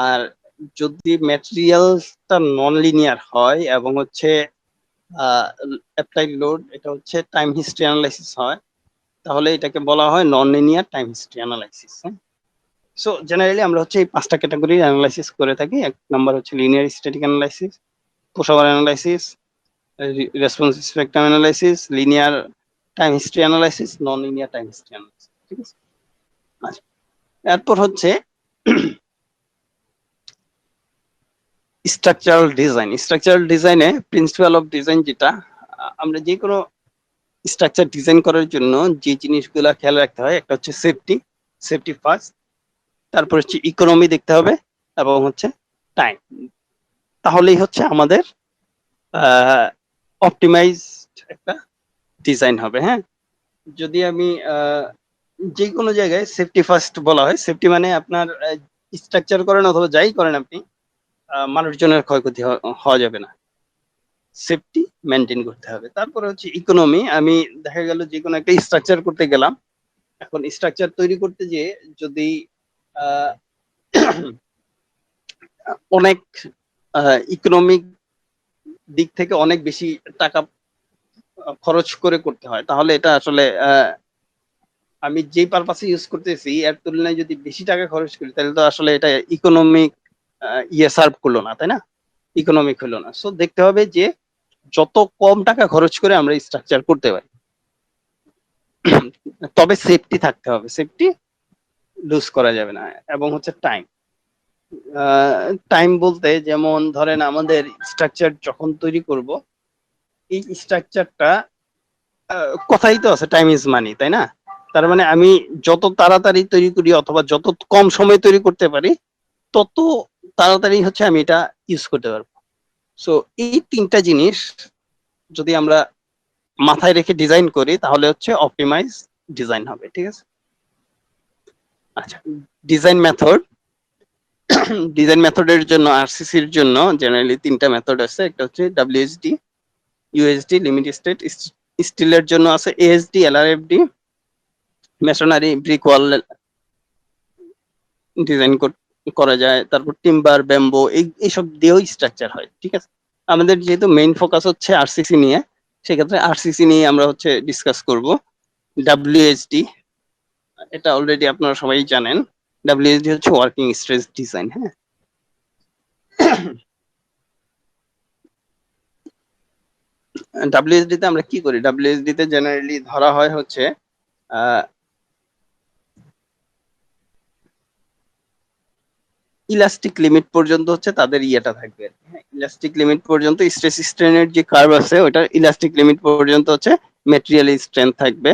আর যদি ম্যাটেরিয়ালসটা non linear হয় এবং হচ্ছে অ্যাপ্লাইড লোড এটা হচ্ছে টাইম হিস্ট্রি অ্যানালাইসিস হয়, তাহলে এটাকে বলা হয় non linear time history analysis. So generally আমরা হচ্ছে এই 5টা ক্যাটাগরি অ্যানালাইসিস করে থাকি। এক নাম্বার হচ্ছে linear static analysis, push-over analysis, response spectrum analysis, linear time history analysis, non linear time history analysis. ঠিক আছে, আচ্ছা এরপর হচ্ছে স্ট্রাকচারাল ডিজাইন। স্ট্রাকচারাল ডিজাইনে প্রিন্সিপাল অফ ডিজাইন যেটা, আমরা যে কোনো স্ট্রাকচার ডিজাইন করার জন্য যে জিনিসগুলো খেয়াল রাখতে হয়, একটা হচ্ছে সেফটি, সেফটি ফার্স্ট, তারপর হচ্ছে ইকোনমি দেখতে হবে এবং হচ্ছে টাইম। তাহলেই হচ্ছে আমাদের অপটিমাইজড একটা ডিজাইন হবে। হ্যাঁ, যদি আমি যে কোনো জায়গায় সেফটি ফার্স্ট বলা হয়, সেফটি মানে আপনার স্ট্রাকচার করেন অথবা যাই করেন আপনি, মানুষজনের ক্ষয়ক্ষতি হওয়া যাবে না, সেফটি মেনটেন করতে হবে। তারপরে হচ্ছে ইকোনমি, আমি দেখা গেল যে কোনো একটা স্ট্রাকচার করতে গেলাম, এখন স্ট্রাকচার তৈরি করতে যে যদি অনেক ইকোনমিক দিক থেকে অনেক বেশি টাকা খরচ করে করতে হয়, তাহলে এটা আসলে আমি যে পারপাসে ইউজ করতেছি এর তুলনায় যদি বেশি টাকা খরচ করি, তাহলে তো আসলে এটা ইকোনমিক সার্ভ করলো না, তাই না? ইকোনমিক হলো না। সো দেখতে হবে যে যত কম টাকা খরচ করে আমরা স্ট্রাকচার করতে পারি, তবে সেফটি থাকতে হবে, সেফটি লুজ করা যাবে না। এবং হচ্ছে টাইম, টাইম বলতে যেমন ধরেন আমাদের স্ট্রাকচার যখন তৈরি করব, এই স্ট্রাকচারটা কথাই তো আছে টাইম ইজ মানি, তাই না? তার মানে আমি যত তাড়াতাড়ি তৈরি করি অথবা যত কম সময় তৈরি করতে পারি, তত তাড়াতাড়ি হচ্ছে আমি এটা ইউজ করতে পারবো। সো এই 3টা জিনিস যদি আমরা মাথায় রেখে ডিজাইন করি, তাহলে হচ্ছে অপটিমাইজ ডিজাইন হবে। ঠিক আছে, আচ্ছা ডিজাইন মেথড। ডিজাইন মেথডের জন্য আরসিসির জন্য জেনারেলি 3টা মেথড আছে, একটা হচ্ছে ডাব্লিউএসডি, ইউএসডি লিমিট স্টেট, স্টিলের জন্য আছে ASD, LRFD, masonry brick wall design করা যায়, তারপর টিম্বার, ব্যাম্বো, এইসব দিয়েও স্ট্রাকচার হয়। ঠিক আছে, আমাদের যেহেতু মেইন ফোকাস হচ্ছে আরসিসি নিয়ে, সেক্ষেত্রে আরসিসি নিয়ে আমরা হচ্ছে ডিসকাস করব। ডাব্লিউএসডি, এটা অলরেডি আপনারা সবাই জানেন, ডাব্লিউএসডি হচ্ছে ওয়ার্কিং স্ট্রেস ডিজাইন। হ্যাঁ, ডাব্লিউএসডি তে আমরা কি করি? ডাব্লিউএসডি তে জেনারেলি ধরা হয় হচ্ছে ইলাস্টিক লিমিট পর্যন্ত হচ্ছে তাদের ইয়েটা থাকবে। ইলাস্টিক লিমিট পর্যন্ত স্ট্রেস স্ট্রেনের যে কার্ভ আছে, ওটা ইলাস্টিক লিমিট পর্যন্ত হচ্ছে ম্যাটেরিয়াল স্ট্রেংথ থাকবে।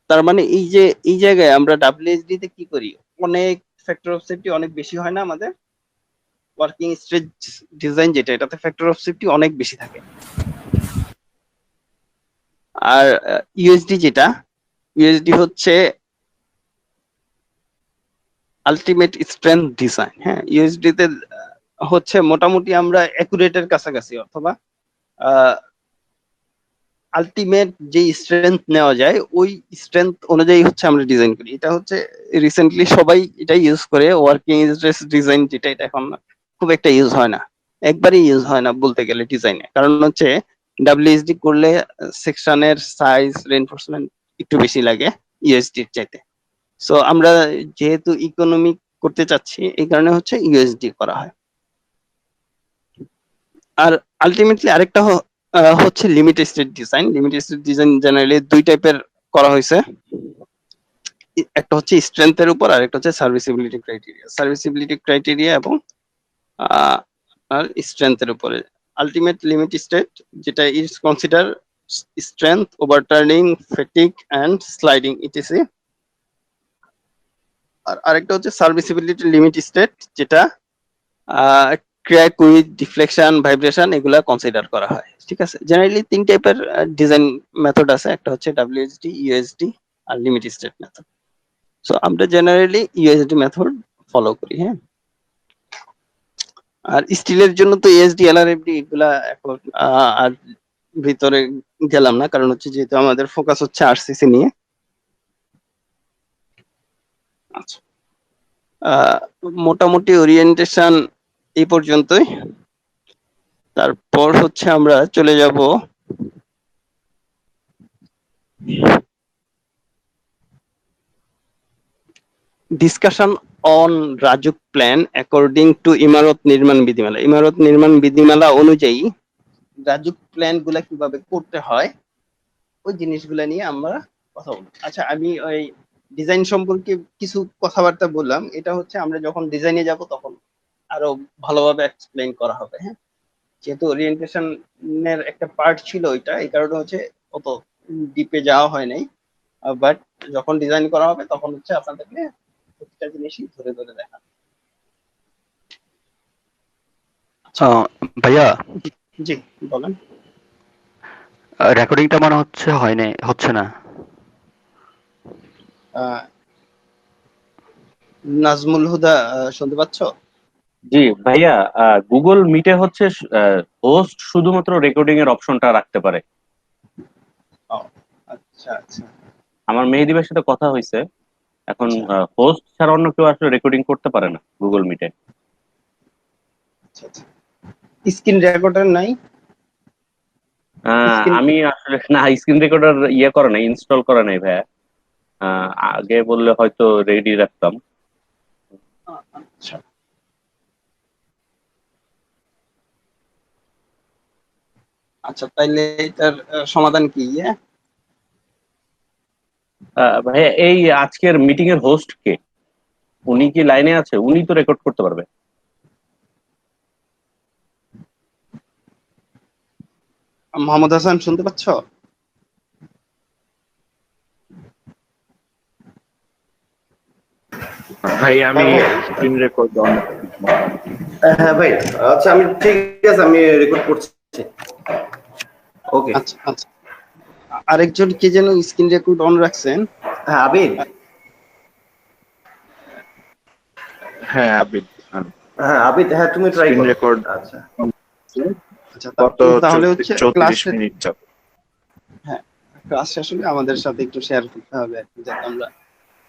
তার মানে এই যে এই জায়গায় আমরা ডাব্লিউএসডি তে কি করি, অনেক ফ্যাক্টর অফ সেফটি অনেক বেশি হয় না আমাদের? ওয়ার্কিং স্ট্রেস ডিজাইন যেটা, এটাতে ফ্যাক্টর অফ সেফটি অনেক বেশি থাকে। আর ইউএসডি যেটা, ইউএসডি হচ্ছে আলটিমেট স্ট্রেংথ ডিজাইন। হ্যাঁ, ইউএসডি তে হচ্ছে মোটামুটি আমরা অ্যাকুরেটের কাছাকাছি অথবা আলটিমেট যে স্ট্রেংথ নেওয়া যায়, ওই স্ট্রেংথ অনুযায়ী হচ্ছে আমরা ডিজাইন করি। এটা হচ্ছে রিসেন্টলি সবাই এটা ইউজ করে, ওয়ার্কিং স্ট্রেস ডিজাইন যেটা, এটা এখন খুব একটা ইউজ হয় না, একবারই ইউজ হয় না বলতে গেলে ডিজাইনে। কারণ হচ্ছে ডাব্লিউএসডি করলে সেকশনের সাইজ, রেইনফোর্সমেন্ট একটু বেশি লাগে ইউএসডির চাইতে। সো আমরা যেহেতু ইকোনমিক করতে চাচ্ছি, এই কারণে হচ্ছে ইউএসডি করা হয়। আর আলটিমেটলি আরেকটা হচ্ছে limit state design. Limit state design generally 2 টাইপের করা হয়েছে, একটা হচ্ছে স্ট্রেংথের উপর, আর একটা হচ্ছে সার্ভিসিবিলিটি ক্রাইটেরিয়া। সার্ভিসিবিলিটি ক্রাইটেরিয়া এবং আর স্ট্রেংথের উপরে। আলটিমেট লিমিট স্টেট যেটা is consider strength, overturning, fatigue and sliding etc. আর আরেকটা হচ্ছে সার্ভিসিবিলিটি লিমিট স্টেট, যেটা ক্র্যাক উইথ ডিফ্লেকশন, ভাইব্রেশন, এগুলা কনসিডার করা হয়। ঠিক আছে, জেনারেলি 3 টাইপের ডিজাইন মেথড আছে, একটা হচ্ছে ডাব্লিউএসডি, ইউএসডি আর লিমিট স্টেট মেথড। সো আমরা জেনারেলি ইউএসডি মেথড ফলো করি। হ্যাঁ, আর স্টিলের জন্য তো ইউএসডি, এলআরএফডি এগুলা এখন আর ভিতরে গেলাম না, কারণ হচ্ছে যেহেতু আমাদের ফোকাস হচ্ছে আরসিসি নিয়ে। আচ্ছা, আহ, মোটামুটি ওরিয়েন্টেশন এই পর্যন্তই। তারপর হচ্ছে আমরা চলে যাব discussion on RAJUK plan according to ইমারত নির্মাণ বিধিমালা। ইমারত নির্মাণ বিধিমালা অনুযায়ী রাজুক প্ল্যান গুলা কিভাবে করতে হয় ওই জিনিসগুলা নিয়ে আমরা কথা বলবো। আচ্ছা, আমি ওই ডিজাইন সম্পর্কে কিছু কথাবার্তা বললাম, এটা হচ্ছে আমরা যখন ডিজাইনে যাব তখন আরো ভালোভাবে এক্সপ্লেইন করা হবে। হ্যাঁ, যেহেতু ওরিয়েন্টেশন এর একটা পার্ট ছিল ওইটা, এই কারণে হচ্ছে অত ডিপে যাওয়া হয় নাই। বাট যখন ডিজাইন করা হবে তখন হচ্ছে আপনাদেরকে প্রত্যেকটা জিনিসই ধরে ধরে দেখা। আহ, ভাইয়া, জি, বলেন। রেকর্ডিংটা মনে হচ্ছে না। আহ, নাজমুল হুদা, শুনতে পাচ্ছ? জি ভাইয়া, গুগল মিটে হচ্ছে হোস্ট শুধুমাত্র রেকর্ডিং এর অপশনটা রাখতে পারে। ও, আচ্ছা আচ্ছা আমার মেহেদী ভাইয়ের সাথে কথা হয়েছে, এখন আচ্ছা হোস্ট ছাড়া অন্য কেউ আসলে রেকর্ডিং করতে পারে না গুগল মিটে। আচ্ছা আচ্ছা। স্ক্রিন রেকর্ডার নাই? স্ক্রিন, আমি আসলে না, স্ক্রিন রেকর্ডার ইয়ে করে নাই, ইনস্টল করে নাই ভাইয়া। আগে বললে হয়তো রেডি রাখতাম। আচ্ছা আচ্ছা, তাইলে এটার সমাধান কি? ভাইয়া, এই আজকের মিটিং এর হোস্ট কে? উনি কি লাইনে আছে? উনি তো রেকর্ড করতে পারবে। মোহাম্মদ হাসান, শুনতে পাচ্ছ? ভাই আমি স্ক্রিন রেকর্ড অন। হ্যাঁ ভাই, আচ্ছা আমি ঠিক আছে, আমি রেকর্ড করছি। ওকে। আচ্ছা আচ্ছা, আরেকজন কে যেন স্ক্রিন রেকর্ড অন রাখছেন। হ্যাঁ আবিদ। হ্যাঁ আবিদ, হ্যাঁ আবিদ, হ্যাঁ তুমি ট্রাই স্ক্রিন করো। রেকর্ড আচ্ছা আচ্ছা, কত তাহলে হচ্ছে 34 মিনিট যাবে। হ্যাঁ, ক্লাস শেষ হলে আমাদের সাথে একটু শেয়ার করতে হবে আর কি, যাতে আমরা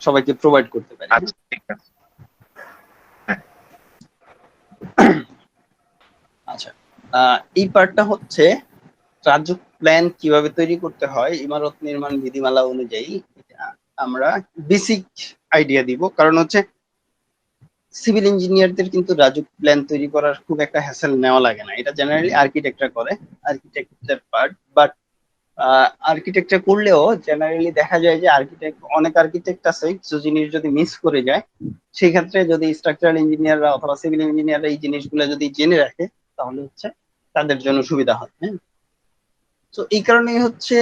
সবাইকে প্রোভাইড করতে পারি। আচ্ছা ঠিক আছে। আচ্ছা, এই পার্টটা হচ্ছে রাজুক প্ল্যান কিভাবে তৈরি করতে হয় ইমারত নির্মাণ বিধিমালা অনুযায়ী। এটা আমরা বেসিক আইডিয়া দিব, কারণ হচ্ছে সিভিল ইঞ্জিনিয়ারদের কিন্তু রাজুক প্ল্যান তৈরি করার খুব একটা হ্যাসেল নেওয়া লাগে না, এটা জেনারেলি আর্কিটেক্টরা করে, আর্কিটেক্টদের পার্ট। বাট আর্কিটেকচার করলেও জেনারেলি দেখা যায় যে অনেক আর্কিটেক্ট আছে কিছু জিনিস যদি মিস করে যায়, সেই ক্ষেত্রে যদি স্ট্রাকচারাল ইঞ্জিনিয়াররা অথবা সিভিল ইঞ্জিনিয়াররা এই জিনিসগুলো যদি জেনে রাখে তাহলে হচ্ছে তাদের জন্য সুবিধা হয়। হ্যাঁ, তো এই কারণেই হচ্ছে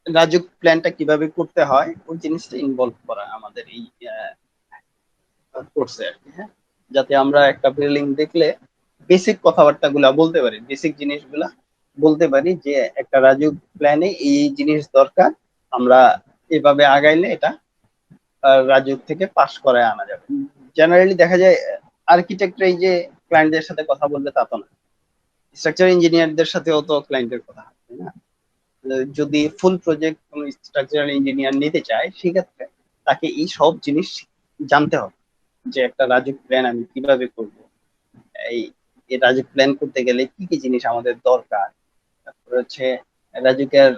রাজুক প্ল্যানটা কিভাবে করতে হয় ওই জিনিসটা ইনভলভ করা আমাদের এই কোর্সে আর কি। হ্যাঁ, যাতে আমরা একটা বিল্ডিং দেখলে বেসিক কথাবার্তা গুলা বলতে পারি, বেসিক জিনিসগুলা বলতে পারি যে একটা রাজুক প্ল্যানে এই জিনিস দরকার, আমরা এভাবে আগাইলে এটা রাজুক থেকে পাস করায় আনা যাবে। জেনারেলি দেখা যায় আর্কিটেক্টরা এই যে ক্লায়েন্টদের সাথে কথা বলবে তা তো না, স্ট্রাকচার ইঞ্জিনিয়ারদের সাথেও তো ক্লায়েন্টের কথা হয়, তাই না? যদি ফুল প্রজেক্ট কোন স্ট্রাকচারাল ইঞ্জিনিয়ার নিতে চায় সেক্ষেত্রে তাকে এই সব জিনিস জানতে হবে, যে একটা রাজুক প্ল্যান আমি কিভাবে করব, এই এই রাজুক প্ল্যান করতে গেলে কি কি জিনিস আমাদের দরকার। তারপর হচ্ছে রাজুকের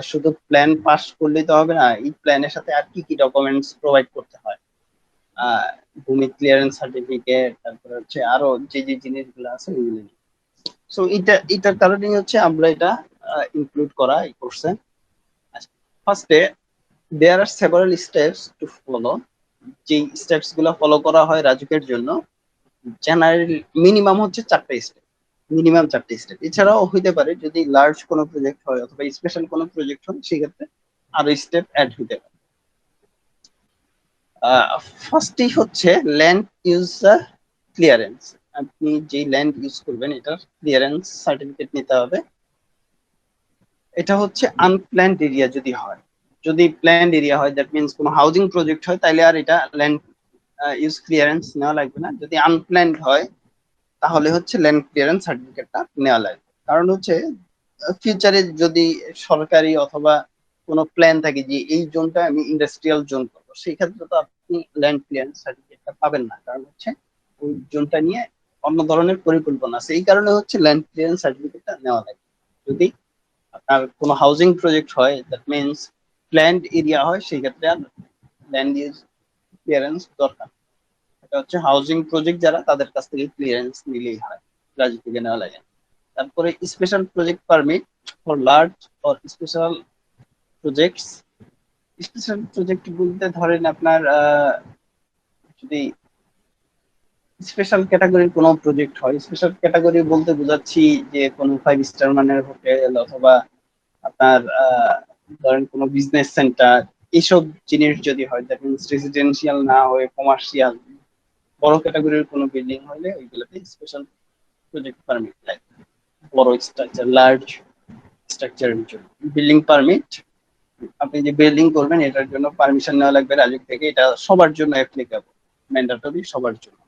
শুধু প্ল্যান পাস করলেই তো হবে না, এই প্ল্যানের সাথে আর কি কি ডকুমেন্টস প্রোভাইড করতে হয়। আহ ভূমি ক্লিয়ারেন্স সার্টিফিকেট, তারপর হচ্ছে আরো যে যে জিনিসগুলো আছে ওইগুলো। সো এটার কারণেই হচ্ছে আমরা এটা ইনক্লুড করা এই কোর্সে। ফার্স্টে there are several steps to follow. যে স্টেপস গুলো ফলো করা হয় রাজুকের জন্য জেনারেল মিনিমাম হচ্ছে 4টা স্টেপ, মিনিমাম 4টা স্টেপ। এছাড়াও হইতে পারে যদি লার্জ কোনো প্রজেক্ট হয় অথবা স্পেশাল কোনো প্রজেক্ট হয় সেক্ষেত্রে আরো স্টেপ অ্যাড হইতে পারে। ফার্স্টেই হচ্ছে ল্যান্ড ইউজার ক্লিয়ারেন্স। আপনি যে ল্যান্ড ইউজ করবেন এটার ক্লিয়ারেন্স সার্টিফিকেট নিতে হবে। এটা হচ্ছে আনপ্ল্যান্ড এরিয়া যদি হয়, যদি প্ল্যান্ড এরিয়া হয় দ্যাট মিনস কোনো হাউজিং প্রজেক্ট হয় তাহলে আর এটা ল্যান্ড ইউজ ক্লিয়ারেন্স নেওয়া লাগবে না। যদি আনপ্ল্যান্ড হয় তাহলে হচ্ছে ল্যান্ড ক্লিয়ারেন্স সার্টিফিকেটটা নেওয়া লাগবে। কারণ হচ্ছে ফিউচারে যদি সরকারি অথবা কোনো প্ল্যান থাকে যে এই জোনটা আমি ইন্ডাস্ট্রিয়াল জোন করবো, সেই ক্ষেত্রে তো আপনি ল্যান্ড ক্লিয়ারেন্স সার্টিফিকেটটা এটা পাবেন না, কারণ হচ্ছে ওই জোনটা নিয়ে অন্য ধরনের পরিকল্পনা আছে। এই কারণে হচ্ছে ল্যান্ড ক্লিয়ারেন্স সার্টিফিকেটটা নেওয়া লাগে। যদি আপনার কোনো হাউজিং প্রজেক্ট হয়, দ্যাট মিনস প্ল্যান্ড এরিয়া হয়, সেই ক্ষেত্রে আর ল্যান্ড ইউজ ক্লিয়ারেন্স দরকার। এটা হচ্ছে হাউজিং প্রজেক্ট যারা, তাদের কাছ থেকে ক্লিয়ারেন্স নিলেই হয়, রাজ্য থেকে নেওয়া লাগে। তারপরে special project permit for large or special projects. Special project বলতে ধরেন আপনার যদি স্পেশাল ক্যাটাগরির কোনো প্রজেক্ট হয়, স্পেশাল ক্যাটাগরি বলতে বোঝাচ্ছি যে কোনো 5 স্টার মানের হোটেল, অথবা আপনার ধরেন কোনো বিজনেস সেন্টার, এইসব জিনিস যদি হয়, দ্যাট মিনস রেসিডেন্সিয়াল না হয়ে কমার্শিয়াল বড় ক্যাটাগরির কোনো বিল্ডিং হলে ওইগুলোতে স্পেশাল প্রজেক্ট পারমিট লাগে। বড় স্ট্রাকচার, লার্জ স্ট্রাকচারের জন্য বিল্ডিং পারমিট, আপনি যে বিল্ডিং করবেন এটার জন্য পারমিশন নেওয়া লাগবে রাজুক থেকে। এটা সবার জন্য অ্যাপ্লিকেবল, ম্যান্ডেটরি সবার জন্য।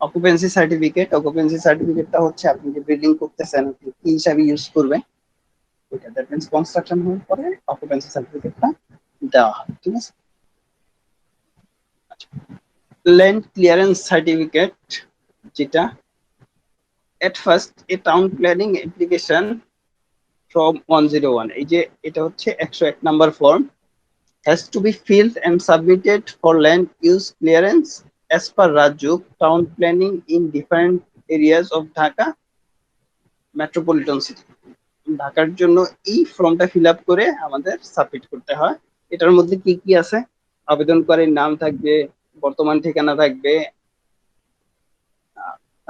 অকুপেন্সি সার্টিফিকেট, অকুপেন্সি সার্টিফিকেটটা হচ্ছে আপনি যে বিল্ডিং করতেছেন আপনি কি হিসাবে ইউজ করবেন ওইটা, দ্যাট মিনস কনস্ট্রাকশন হওয়ার পরে অকুপেন্সি সার্টিফিকেটটা দেওয়া হয়, ঠিক আছে। ল্যান্ড ক্লিয়ারেন্স সার্টিফিকেট, যেটা at first a town planning application form 101, এই যে এটা হচ্ছে 101 number form, has to be filled and submitted for land use clearance as per Rajuk town planning in different areas of Dhaka metropolitan city. ঢাকার জন্য এই ফর্মটা fill up করে আমাদের সাবমিট করতে হয়। এটার মধ্যে কি কি আছে? আবেদনকারীর নাম থাকবে, বর্তমান ঠিকানা থাকবে,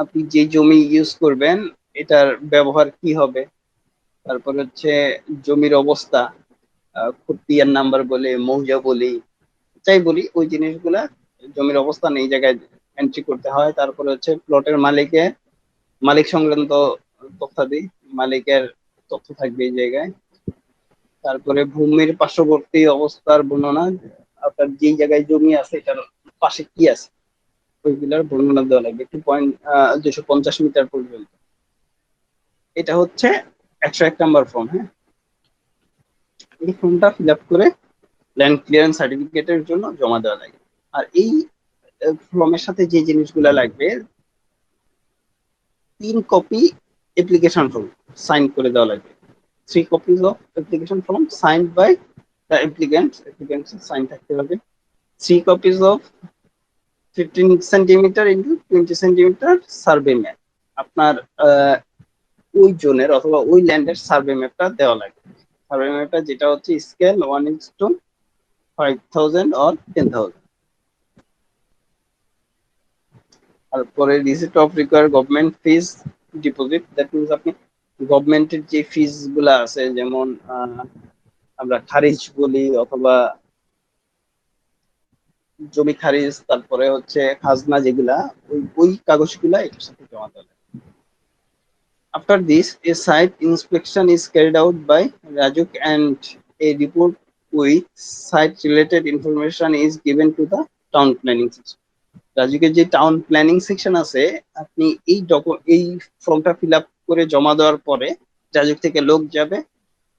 আপনি যে জমি ইউজ করবেন এটার ব্যবহার কি হবে, তারপর হচ্ছে জমির অবস্থা, খতিয়ান নাম্বার বলে, মৌজা বলি, যাই বলি, ওই জিনিসগুলা জমির অবস্থান এই জায়গায় এন্ট্রি করতে হয়। তারপরে হচ্ছে প্লটের মালিক সংক্রান্ত তথ্যাদি, মালিকের তথ্য থাকবে এই জায়গায়। তারপরে ভূমির পার্শ্ববর্তী অবস্থার বর্ণনা, আপনার যেই জায়গায় জমি আছে এটার পাশে কি আছে ওইগুলার বর্ণনা দেওয়া লাগবে, 250 মিটার পর্যন্ত। এটা হচ্ছে 101 নাম্বার ফর্ম। হ্যাঁ, এই ফর্মটা ফিল আপ করে ল্যান্ড ক্লিয়ারেন্স সার্টিফিকেটের জন্য জমা দেওয়া লাগে। আর এই ফর্মের সাথে যে জিনিসগুলা লাগবে, 3 কপি অ্যাপ্লিকেশন ফর্ম সাইন করে দেওয়া লাগবে। 3 copies of application form signed by the applicant sign থাকতে হবে। 3 copies of 15 centimeter into 20 centimeter survey map, আপনার ওই জোনের অথবা ওই ল্যান্ডের সার্ভে ম্যাপটা দেওয়া লাগবে। সার্ভে ম্যাপটা যেটা হচ্ছে স্কেল 1:5000 or 10,000। তারপরে receipt of require government fees deposit, that means আপনি গভর্নমেন্টের যে ফিজ গুলা আছে, যেমন আমরা খারিজ বলি অথবা জমি খারিজ, তারপরে হচ্ছে খাজনা, যেগুলা ওই কাগজগুলা এটার সাথে জমা দেওয়া। After this, a site inspection is carried out by Rajuk and a report with site-related information is given to the town planning section. রাজুকের যে টাউন প্ল্যানিং সেকশন আছে, আপনি এই ফর্মটা ফিল আপ করে জমা দেওয়ার পরে রাজুক থেকে লোক যাবে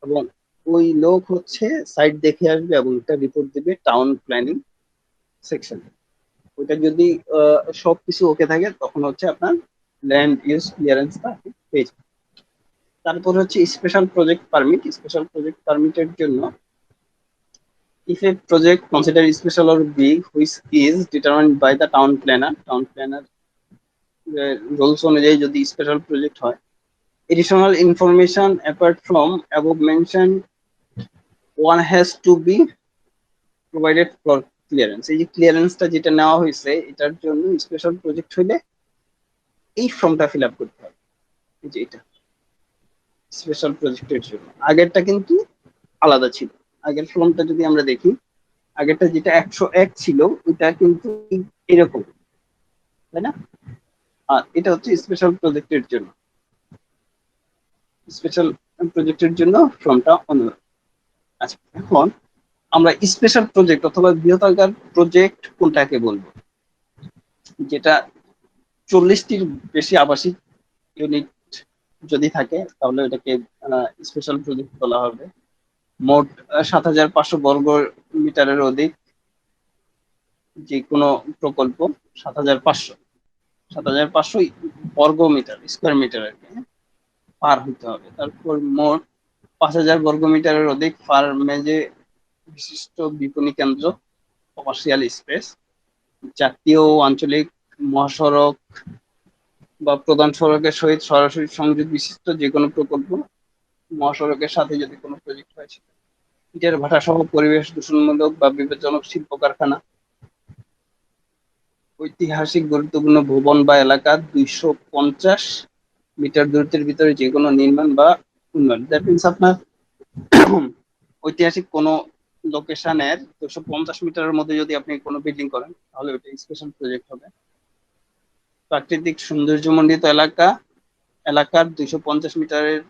এবং ওই লোক হচ্ছে সাইট দেখে আসবে এবং একটা রিপোর্ট দিবে টাউন প্ল্যানিং সেকশন। ওইটা যদি সবকিছু ওকে থাকে তখন হচ্ছে আপনার ল্যান্ড ইউজ ক্লিয়ারেন্সটা পেয়ে যাবে। তারপর হচ্ছে special project permit. Special project পারমিটের জন্য if a project considered special or big which is determined by the town planner rules অনুযায়ী যদি স্পেশাল প্রজেক্ট হয়, additional information apart from above mentioned one has to be provided for clearance. এই যে ক্লিয়ারেন্সটা যেটা নেওয়া হয়েছে এটার জন্য স্পেশাল প্রজেক্ট হইলে এই ফর্মটা ফিল আপ করতে হবে। এই যে এটা স্পেশাল প্রজেক্টের জন্য, আগেরটা কিন্তু আলাদা ছিল। আগের ফর্মটা যদি আমরা দেখি, আগেরটা যেটা 101 ছিল ওইটা কিন্তু এরকম, তাই না? আর এটা হচ্ছে স্পেশাল প্রজেক্টের জন্য। স্পেশাল প্রজেক্টের জন্য ফর্মটা অন্য। আচ্ছা, এখন আমরা স্পেশাল প্রজেক্ট অথবা বৃহদাকার প্রজেক্ট কোনটাকে বলবো? যেটা 40টির বেশি আবাসিক ইউনিট যদি থাকে তাহলে এটাকে স্পেশাল প্রজেক্ট বলা হবে। মোট 7,500 বর্গ মিটারের অধিক যে কোনো প্রকল্প 7,500 বর্গ মিটার স্কোয়ার মিটার আর কি পার হতে হবে। তারপর মোট 5,000 বর্গ মিটারের অধিক ফার্মেজে বিশিষ্ট বিপণী কেন্দ্র, কমার্শিয়াল স্পেস, জাতীয় ও আঞ্চলিক মহাসড়ক বা প্রধান সড়কের সহিত সরাসরি সংযোগ বিশিষ্ট যে কোনো প্রকল্প, মহাসড়কের সাথে যদি কোনো প্রজেক্ট হয় সেটা, ইটের ভাটা সহ পরিবেশ দূষণমূলক বা বিপজ্জনক শিল্প কারখানা, ঐতিহাসিক গুরুত্বপূর্ণ ভবন বা এলাকা 250 মিটার দূরত্বের ভিতরে যে কোনো নির্মাণ বা উন্নয়ন। দ্যাট মিনস আপনার ঐতিহাসিক কোনো লোকেশনের 250 মিটারের মধ্যে যদি আপনি কোনো বিল্ডিং করেন তাহলে ওইটা স্পেশাল প্রজেক্ট হবে। প্রাকৃতিক সৌন্দর্যমণ্ডিত এলাকার 250 মিটারের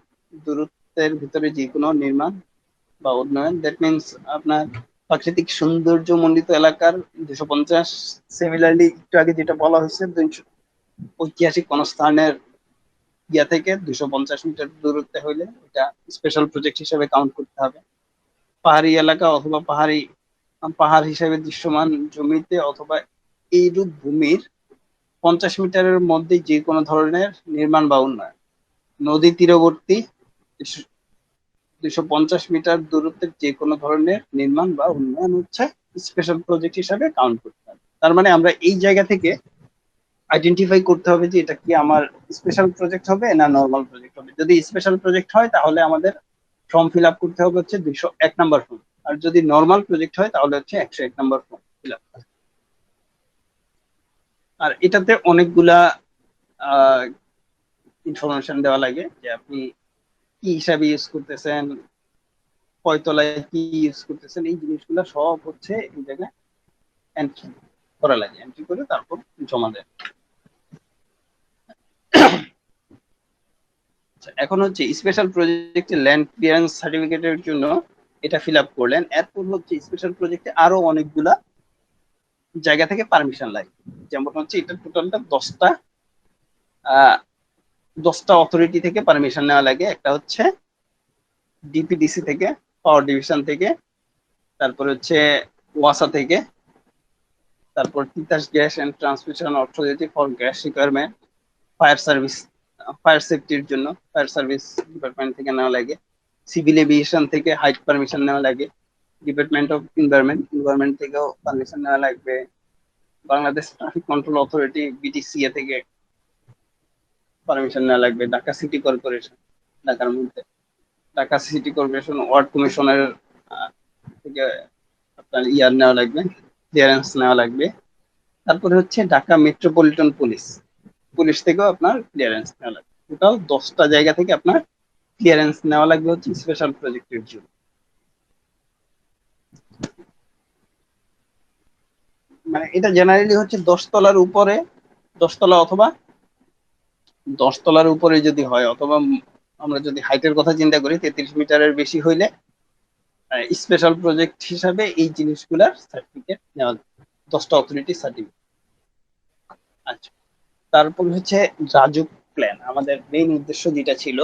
দূরত্বের ভিতরে যে কোনো নির্মাণ বা উন্নয়ন। দ্যাট মিনস আপনার প্রাকৃতিক সৌন্দর্যমণ্ডিত এলাকার 250, সিমিলারলি একটু আগে যেটা বলা হয়েছে ঐতিহাসিক কোন স্থানের ইয়া থেকে 250 মিটার দূরত্বে হইলে এটা স্পেশাল প্রজেক্ট হিসেবে কাউন্ট করতে হবে। পাহাড়ি এলাকা অথবা পাহাড় হিসেবে দৃশ্যমান জমিতে অথবা এইরূপ ভূমির 50 মিটারের মধ্যে যে কোনো ধরনের নির্মাণ বা উন্নয়ন। নদী তীরবর্তী 250 মিটার দূরত্বের যে কোনো ধরনের নির্মাণ বা উন্নয়ন হচ্ছে স্পেশাল প্রজেক্ট হিসাবে কাউন্ট করতে হবে। তার মানে আমরা এই জায়গা থেকে আইডেন্টিফাই করতে হবে যে এটা কি আমার স্পেশাল প্রজেক্ট হবে না নর্মাল প্রজেক্ট হবে। যদি স্পেশাল প্রজেক্ট হয় তাহলে আমাদের ফর্ম ফিল আপ করতে হবে হচ্ছে 201 নম্বর ফর্ম, আর যদি নর্মাল প্রজেক্ট হয় তাহলে হচ্ছে 101 নম্বর ফর্ম ফিল আপ। আর এটাতে অনেকগুলা ইনফরমেশন দেওয়া লাগে যে আপনি কি হিসাবে ইউজ করতেছেন, কয়তলায় কি ইউজ করতেছেন, এই জিনিসগুলো সব হচ্ছে এই জায়গায় এন্ট্রি করা লাগে। এন্ট্রি করে তারপর জমা দেয়। এখন হচ্ছে স্পেশাল প্রজেক্টে ল্যান্ড ক্লিয়ারেন্স সার্টিফিকেটের জন্য এটা ফিল আপ করলেন। এরপর হচ্ছে স্পেশাল প্রজেক্টে আরো অনেকগুলা জায়গা থেকে পারমিশন লাগে। যেমন হচ্ছে এটা টোটালটা 10টা অথরিটি থেকে পারমিশন নেওয়া লাগে। একটা হচ্ছে ডিপিডিসি থেকে, পাওয়ার ডিভিশন থেকে, তারপর হচ্ছে ওয়াসা থেকে, তারপর Titas gas and transmission authority for gas requirement, fire service, fire সেফটির জন্য ফায়ার সার্ভিস ডিপার্টমেন্ট থেকে নেওয়া লাগে, সিভিল এভিয়েশন থেকে হাইট পারমিশন নেওয়া লাগে, ডিপার্টমেন্ট অফ এনভায়রনমেন্ট থেকেও পারমিশন নেওয়া লাগবে, Bangladesh traffic control authority BTCA থেকে পারমিশন নেওয়া লাগবে, ঢাকা সিটি কর্পোরেশন, ঢাকার মধ্যে ঢাকা সিটি কর্পোরেশন ওয়ার্ড কমিশনের থেকে আপনার ইয়ার নেওয়া লাগবে, ক্লিয়ারেন্স নেওয়া লাগবে। তারপরে হচ্ছে ঢাকা মেট্রোপলিটন পুলিশ থেকেও আপনার ক্লিয়ারেন্স নেওয়া লাগবে। টোটাল 10টা জায়গা থেকে আপনার ক্লিয়ারেন্স নেওয়া লাগবে হচ্ছে স্পেশাল প্রজেক্টের জন্য। মানে এটা জেনারেলি হচ্ছে 10 তলার উপরে, 10 তলা অথবা 10 তলার উপরে যদি হয়, অথবা আমরা যদি হাইটের কথা চিন্তা করি 33 মিটারের বেশি হইলে স্পেশাল প্রজেক্ট হিসাবে এই জিনিসগুলার সার্টিফিকেট নেওয়া যায়, 10টা অথরিটি সার্টিফিকেট। আচ্ছা, তারপর হচ্ছে রাজুক প্ল্যান। আমাদের মেইন উদ্দেশ্য যেটা ছিল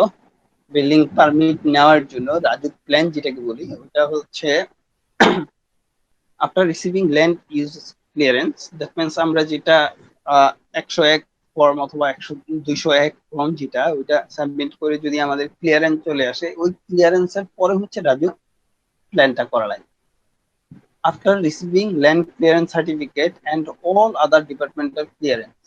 বিল্ডিং পারমিট নেওয়ার জন্য, রাজুক প্ল্যান যেটাকে বলি, ওটা হচ্ছে after receiving land use clearance. That means আমরা যেটা 101 ফর্ম অথবা 201 ফর্ম যেটা ওইটা সাবমিট করে যদি আমাদের ক্লিয়ারেন্স চলে আসে, ওই ক্লিয়ারেন্সের পরে হচ্ছে রাজুক প্ল্যানটা করা লাগে। After receiving land clearance certificate and all other departmental clearance,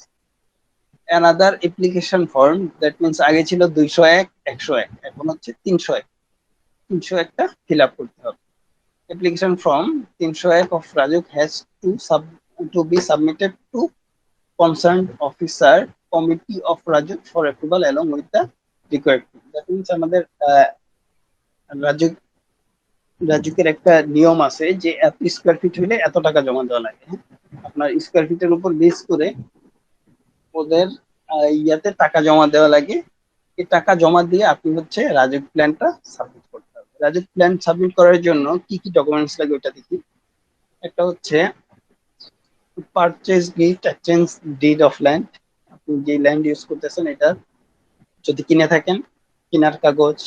another application form, that means আগে ছিল 201, 101, এখন হচ্ছে 301, 301টা ফিল আপ করতে হবে। Application form 301 of Rajuk has to be submitted to concerned officer committee of Rajuk for approval along with the required. That means আমাদের রাজুকের একটা নিয়ম আছে যে এত স্কোয়ার ফিট হইলে এত টাকা জমা দেওয়া লাগে। আপনার স্কোয়ার ফিটের উপর বেস করে ওদের ইয়াতে টাকা জমা দেওয়া লাগে। এই টাকা জমা দিয়ে আপনি হচ্ছে রাজুক প্ল্যানটা সাবমিট করতে হবে। রাজুক প্ল্যান সাবমিট করার জন্য কি কি ডকুমেন্টস লাগে ওটা দেখি। একটা হচ্ছে purchase gift exchange did of land, আপনি যে ল্যান্ড ইউজ করতেছেন এটা যদি কিনে থাকেন কেনার কাগজ,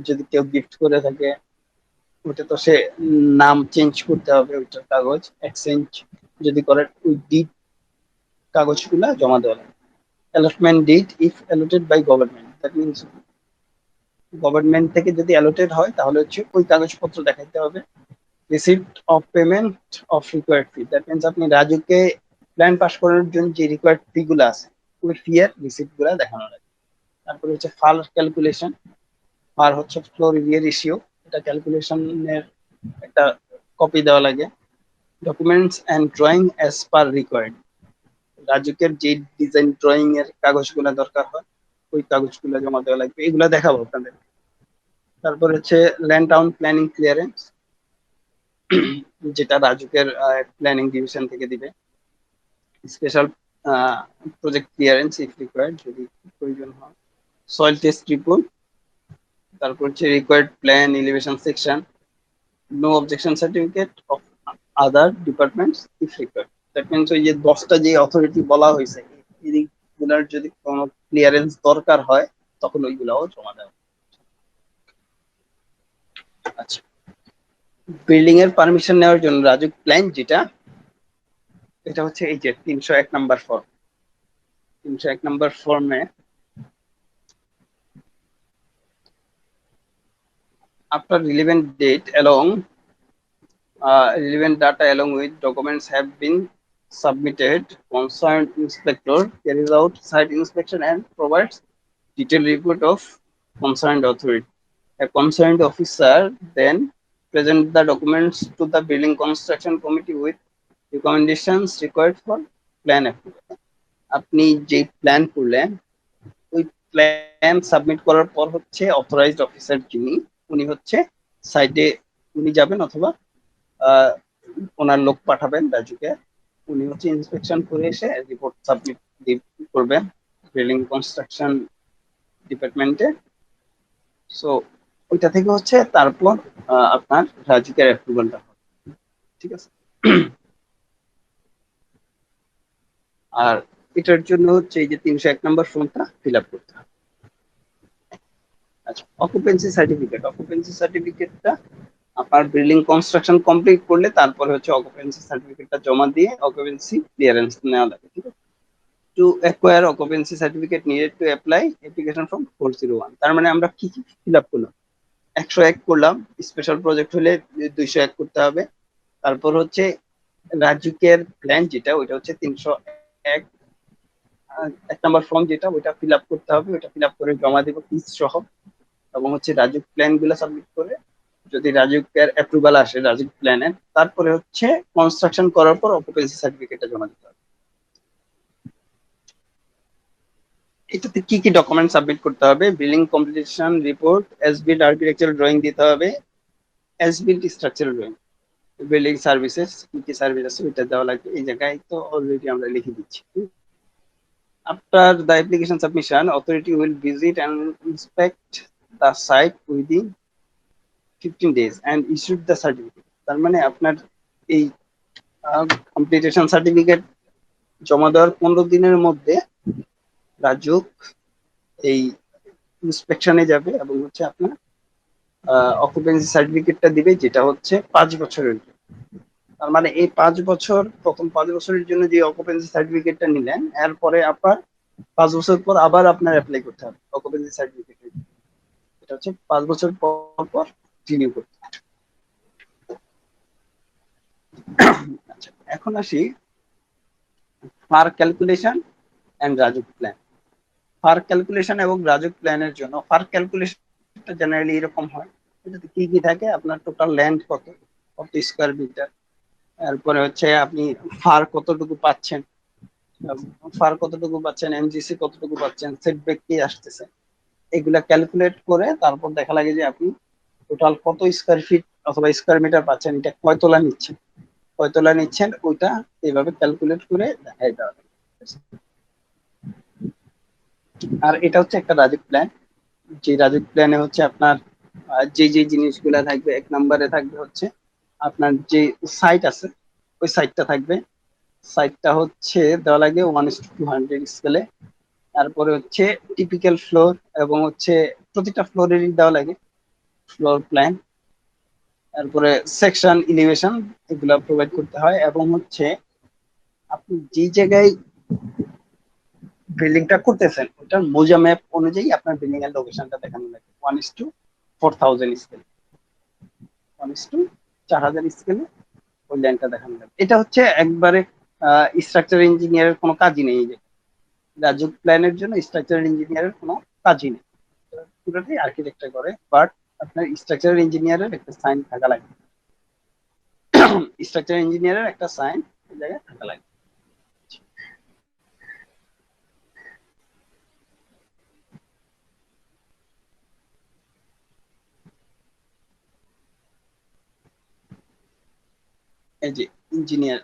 যদি কেউ গিফট করে থাকে ওটা তো সে নাম চেঞ্জ করতে হবে ওইটার কাগজ, এক্সচেঞ্জ যদি করেন ওই ডিড কাগজগুলা জমা দেওয়া লাগে। Allotment deed if allotted by government, that means government থেকে যদি অ্যালোটেড হয় তাহলে হচ্ছে ওই কাগজপত্র দেখাইতে হবে। Receipt of payment of required fee, that means আপনি রাজুকে প্ল্যান পাস করার জন্য যে রিকোয়ার্ড ফি গুলো আছে ওই ফি এর রিসিপ্ট গুলা দেখানো লাগে। তারপরে হচ্ছে ফার ক্যালকুলেশন, ফার হচ্ছে ফ্লোর এরিয়া রেশিও, এটা ক্যালকুলেশনের একটা কপি দেওয়া লাগে। Documents and drawing as per required, রাজুকের যে ডিজাইন ড্রয়িং এর কাগজগুলো দরকার হয় ওই কাগজগুলো জমা দেওয়া লাগবে, এগুলা দেখাবো আপনাদের। তারপর হচ্ছে ল্যান্ড টাউন প্ল্যানিং ক্লিয়ারেন্স, যেটা রাজুকের প্ল্যানিং ডিভিশন থেকে দিবে। Special project clearance if required, যদি প্রয়োজন হয়। সয়েল টেস্ট রিপোর্ট, তারপর হচ্ছে required plan elevation section, no objection certificate of other departments if required, that means ওই যে 10টা যে অথরিটি বলা হয়েছে এইগুলার যদি কোনো ক্লিয়ারেন্স দরকার হয় তখন ওইগুলাও জমা দেওয়া। আচ্ছা, বিল্ডিং এর পারমিশন নেওয়ার জন্য রাজুক প্ল্যান যেটা, এটা হচ্ছে এই যে 301 নাম্বার ফর্ম। 301 নাম্বার ফর্মে after relevant date along relevant data along with documents have been submitted, concerned inspector carries out site inspection and provides detailed report of concerned authority. A concerned officer then present the documents to the building construction committee with recommendations required for plan approval. আপনি যে plan করলেন ওই plan submit করার পর হচ্ছে authorised officer যিনি উনি হচ্ছে সাইটে উনি যাবেন অথবা ওনার লোক পাঠাবেন রাজুকে, উনি হচ্ছে ইন্সপেকশন করে এসে রিপোর্ট সাবমিট করবেন বিল্ডিং কনস্ট্রাকশন ডিপার্টমেন্টে। সো ওইটা থেকে হচ্ছে তারপর আপনার রাজুকের অ্যাপ্রুভালটা হবে, ঠিক আছে। আর এটার জন্য হচ্ছে এই যে 301 নম্বর ফর্মটা ফিল আপ করতে হবে। আচ্ছা, অকুপেন্সি সার্টিফিকেট, অকুপেন্সি সার্টিফিকেটটা আপনার বিল্ডিং কনস্ট্রাকশন কমপ্লিট করলে তারপরে হচ্ছে অকুপেন্সি সার্টিফিকেটটা জমা দিয়ে অকুপেন্সি ক্লিয়ারেন্স নেওয়া লাগে, ঠিক আছে। To acquire occupancy certificate needed to apply application form 401, তার মানে আমরা কি কি ফিল আপ করলাম? 101 করলাম, স্পেশাল প্রজেক্ট হলে 201 করতে হবে। তারপর হচ্ছে রাজুকের প্ল্যান যেটা ওইটা হচ্ছে 301 এক নাম্বার ফর্ম যেটা ওইটা ফিল আপ করতে হবে, ওইটা ফিল আপ করে জমা দেবো ফিস সহ, এবং হচ্ছে রাজুক প্ল্যান গুলো সাবমিট করে যদি রাজুকের অ্যাপ্রুভাল আসে রাজুক প্ল্যানের, তারপরে হচ্ছে কনস্ট্রাকশন করার পর অকুপেন্সি সার্টিফিকেটটা জমা দিতে হবে। এটাতে কি কি ডকুমেন্ট সাবমিট করতে হবে? Building completion report, S build architectural drawing দিতে হবে, S build structural drawing, building services কি কি সার্ভিস আছে ওইটা দেওয়া লাগবে। এই জায়গায় তো অলরেডি আমরা লিখে দিচ্ছি। After the application submission, authority will visit and inspect the site within 15 days and issue the certificate. তার মানে আপনার এই কমপ্লিটেশন সার্টিফিকেট জমা দেওয়ার 15 দিনের মধ্যে রাজুক এই ইন্সপেকশনে যাবে এবং হচ্ছে আপনার অকুপেন্সি সার্টিফিকেটটা দিবে, যেটা হচ্ছে 5 বছরের। তার মানে এই 5 বছর, প্রথম 5 বছরের জন্য যে অকুপেন্সি সার্টিফিকেটটা নিলেন, এরপরে আপনার 5 বছর পর আবার আপনার অ্যাপ্লাই করতে হবে অকুপেন্সি সার্টিফিকেট, এটা হচ্ছে 5 বছর পর পর রিনিউ করতে হবে। আচ্ছা, এখন আসি FAR calculation and RAJUK plan. FAR calculation এবং রাজুক প্ল্যানের জন্য ফার ক্যালকুলেশনটা জেনারেলি এরকম হয়, এটাতে কি কি থাকে? আপনার টোটাল ল্যান্ড কত স্কয়ার মিটার, তারপরে হচ্ছে আপনি ফার কতটুকু পাচ্ছেন, এমজিসি কতটুকু পাচ্ছেন, সেটব্যাক কি আসতেছে, এগুলা ক্যালকুলেট করে তারপর দেখা লাগে যে আপনি টোটাল কত স্কয়ার ফিট অথবা স্কয়ার মিটার পাচ্ছেন, এটা কয় তলা নিচ্ছেন ওইটা এইভাবে ক্যালকুলেট করে দেখাই দেওয়া লাগে। আর এটা হচ্ছে একটা রাজুক প্ল্যান, যে রাজুক প্ল্যানে হচ্ছে আপনার যে যে জিনিসগুলা থাকবে, 1 নম্বরে থাকবে হচ্ছে আপনার যে সাইট আছে ওই সাইটটা থাকবে, সাইটটা হচ্ছে দেওয়া লাগে 1:200 স্কেলে। তারপরে হচ্ছে টিপিক্যাল ফ্লোর এবং হচ্ছে প্রতিটা ফ্লোরেরই দেওয়া লাগে ফ্লোর প্ল্যান, তারপরে সেকশন এলিভেশন এগুলা প্রোভাইড করতে হয়, এবং হচ্ছে আপনি যে জায়গায় বিল্ডিংটা করতেছেন ওটার মোজা ম্যাপ অনুযায়ী আপনার বিল্ডিং এর লোকেশনটা দেখানো লাগবে 1:4000 স্কেল, 1:4000 স্কেলে ওই লাইনটা দেখানো লাগবে। এটা হচ্ছে একবারে স্ট্রাকচার ইঞ্জিনিয়ারের কোনো কাজই নেই। এই যে রাজুক প্ল্যানের জন্য স্ট্রাকচার ইঞ্জিনিয়ারের কোনো কাজই নেই, পুরোটাই আর্কিটেক্টটা করে। বাট আপনার স্ট্রাকচার ইঞ্জিনিয়ারের একটা সাইন থাকা লাগবে, স্ট্রাকচার ইঞ্জিনিয়ারের একটা সাইন এই জায়গায় থাকা লাগবে। এই যে ইঞ্জিনিয়ার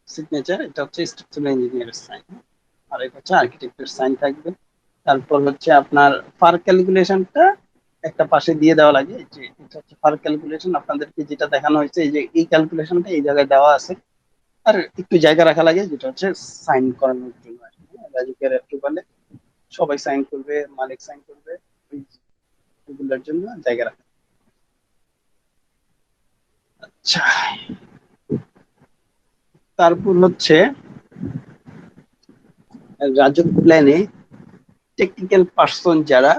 সিগনেচার, এটা হচ্ছে স্ট্রাকচারাল ইঞ্জিনিয়ারের সাইন, আর এটা হচ্ছে আর্কিটেক্টের সাইন থাকবে। তারপর হচ্ছে আপনার ফার ক্যালকুলেশনটা একটা পাশে দিয়ে দেওয়া লাগে, যে এটা হচ্ছে ফার ক্যালকুলেশন, আপনাদেরকে যেটা দেখানো হয়েছে এই যে এই ক্যালকুলেশনটা এই জায়গায় দেওয়া আছে। আর একটু জায়গা রাখা লাগে যেটা হচ্ছে সাইন করানোর জন্য আর কি। রাজুকের অ্যাপ্রুভালে সবাই সাইন করবে, মালিক সাইন করবে, ওইগুলোর জন্য জায়গা রাখা। আচ্ছা, তারপর হচ্ছে রাজুক প্ল্যানে টেকনিক্যাল পার্সন যারা,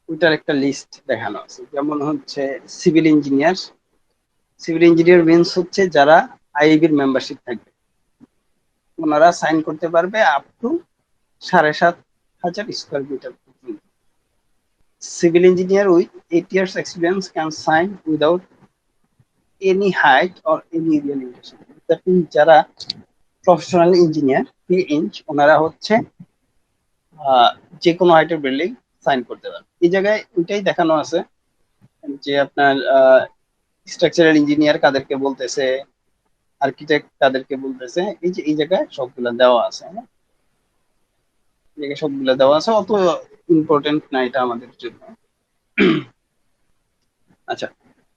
ওইটার একটা লিস্ট দেখানো আছে। যেমন হচ্ছে civil engineer, civil engineer means হচ্ছে যারা আইবির মেম্বারশিপ থাকবে, ওনারা সাইন করতে পারবে আপ টু 7,500 স্কোয়ার মিটার পর্যন্ত। Civil engineer with 8 years experience can sign without any height or any area limitation. That means যারা প্রফেশনাল ইঞ্জিনিয়ার PInch, ওনারা হচ্ছে যে কোনো হাইটের বিল্ডিং সাইন করতে পারবে। এই জায়গায় ওইটাই দেখানো আছে যে আপনার স্ট্রাকচারাল ইঞ্জিনিয়ার কাদেরকে বলতেছে, আর্কিটেক্ট কাদেরকে বলতেছে, এই যে এই জায়গায় সবগুলা দেওয়া আছে, হ্যাঁ? এই জায়গায় সবগুলা দেওয়া আছে, অত ইম্পর্টেন্ট না এটা আমাদের জন্য। আচ্ছা,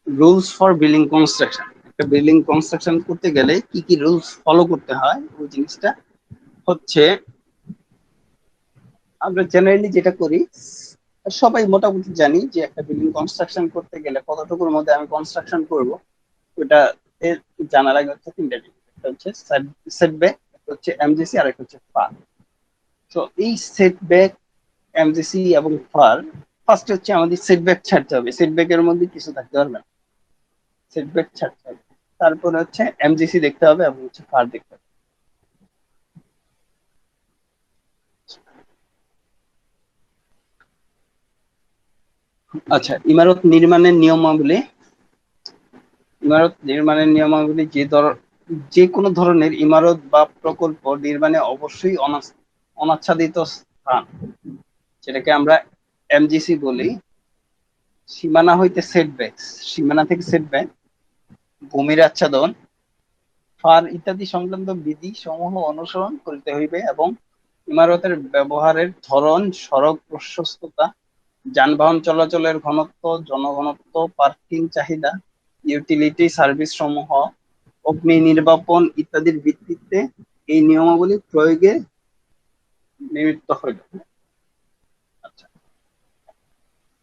রুলস ফর বিল্ডিং কনস্ট্রাকশন। একটা বিল্ডিং কনস্ট্রাকশন করতে গেলে কি কি রুলস ফলো করতে হয়, ওই জিনিসটা হচ্ছে আমরা জেনারেলি যেটা করি সবাই মোটামুটি জানি যে একটা বিল্ডিং কনস্ট্রাকশন করতে গেলে কতটুকুর মধ্যে আমি কনস্ট্রাকশন করব, ওটা জানার আগে হচ্ছে তিনটা জিনিস। একটা হচ্ছে সেটব্যাক, একটা হচ্ছে এমজিসি, আর একটা হচ্ছে ফার। তো এই সেটব্যাক, এমজিসি এবং ফার, ফার্স্ট হচ্ছে আমাদের সেটব্যাক ছাড়তে হবে, সেটব্যাকের মধ্যে কিছু থাকতে পারবে না, সেটব্যাক ছাড়তে হবে। তারপরে হচ্ছে এমজিসি দেখতে হবে এবং হচ্ছে ফার দেখতে হবে। আচ্ছা, ইমারত নির্মাণের নিয়মাবলী। ইমারত নির্মাণের নিয়মাবলী যে কোনো ধরনের ইমারত বা প্রকল্প নির্মাণে অবশ্যই অনাচ্ছাদিত স্থান, যেটাকে আমরা এমজিসি বলি, সীমানা হইতে সেটব্যাক, সীমানা থেকে সেটব্যাক, ভূমির আচ্ছাদন, ফার ইত্যাদি সংক্রান্ত বিধি সমূহ অনুসরণ করিতে হইবে এবং ইমারতের ব্যবহারের ধরন, সড়ক প্রশস্ততা, যানবাহন চলাচলের ঘনত্ব, জনঘনত্ব, পার্কিং চাহিদা, ইউটিলিটি সার্ভিস সমূহ, অগ্নি নির্বাপন ইত্যাদির ভিত্তিতে এই নিয়মাবলী প্রয়োগে নিমিত্ত হইল। আচ্ছা,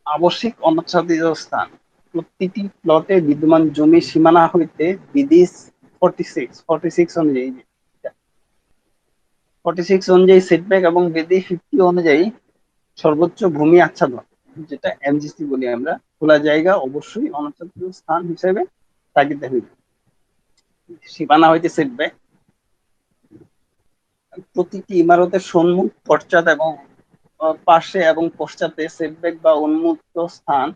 আবশ্যিক অনাচ্ছাদিত স্থান। প্রতিটি প্লটে বিদ্যমান জমি সীমানা হইতে বিধি 46 অনুযায়ী, 46 অনুযায়ী সেটব্যাক এবং বিধি 50 অনুযায়ী সর্বোচ্চ ভূমি আচ্ছাদন, যেটা এমজিসি বলি আমরা, খোলা জায়গা অবশ্যই অনাচ্ছাদিত স্থান হিসেবে থাকিতে হইবে। সীমানা হইতে সেটব্যাক, প্রতিটি ইমারতের সম্মুখ, পশ্চাৎ এবং পাশে এবং পশ্চাতে সেটব্যাক বা উন্মুক্ত স্থান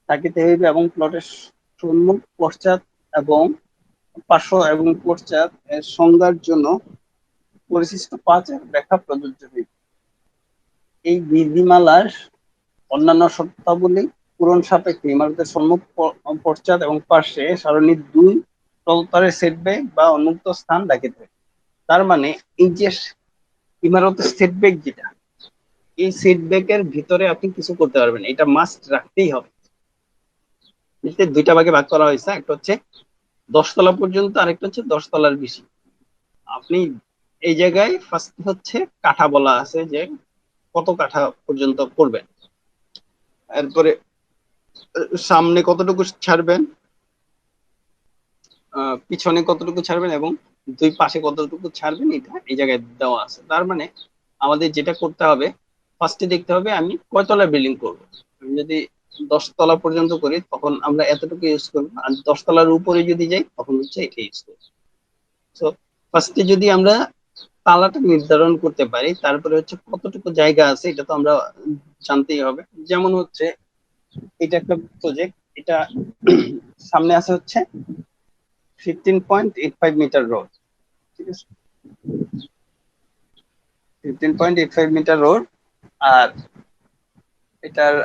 থাকিতে হইবে এবং প্লটের সম্মুখ, পশ্চাৎ এবং পার্শ্ব এবং পশ্চাৎ এর সংজ্ঞার জন্য পরিশিষ্ট 5 এর ব্যাখ্যা প্রযোজ্য হইবে। এই বিধিমালার অন্যান্য শর্তাবলী পূরণ সাপেক্ষে ইমারতের সম্মুখ, পশ্চাৎ এবং পার্শ্বে সারণীর 2 প্রস্তরের সেটব্যাক বা উন্মুক্ত স্থান রাখিতে হবে। তার মানে এই যে ইমারতের সেটব্যাক যেটা, এই সেটব্যাকের ভিতরে আপনি কিছু করতে পারবেন, এটা মাস্ট রাখতেই হবে। দুইটা ভাগে ভাগ করা হয়েছে, একটা হচ্ছে 10 তলা পর্যন্ত, আরেকটা হচ্ছে 10 তলার বেশি। আপনি এই জায়গায় ফার্স্ট হচ্ছে কাঠা বলা আছে যে কত কাঠা পর্যন্ত করবেন, এরপরে সামনে কতটুকু ছাড়বেন, পিছনে কতটুকু ছাড়বেন এবং দুই পাশে কতটুকু ছাড়বেন এটা এই জায়গায় দেওয়া আছে। তার মানে আমাদের যেটা করতে হবে, ফার্স্টে দেখতে হবে আমি কয়তলা বিল্ডিং করব। আমি যদি 10 তলা পর্যন্ত করি তখন আমরা এতটুকু ইউজ করবো, আর 10 তলার উপরে যদি যাই তখন হচ্ছে এটা ইউজ করবো। তো ফার্স্টে যদি আমরা তালাটা নির্ধারণ করতে পারি, তারপরে হচ্ছে কতটুকু জায়গা আছে এটা তো আমরা জানতেই হবে। যেমন হচ্ছে এটা একটা প্রজেক্ট, এটা সামনে আছে হচ্ছে 15.85 মিটার রোড, ঠিক আছে, 15.85 মিটার রোড। আর এটার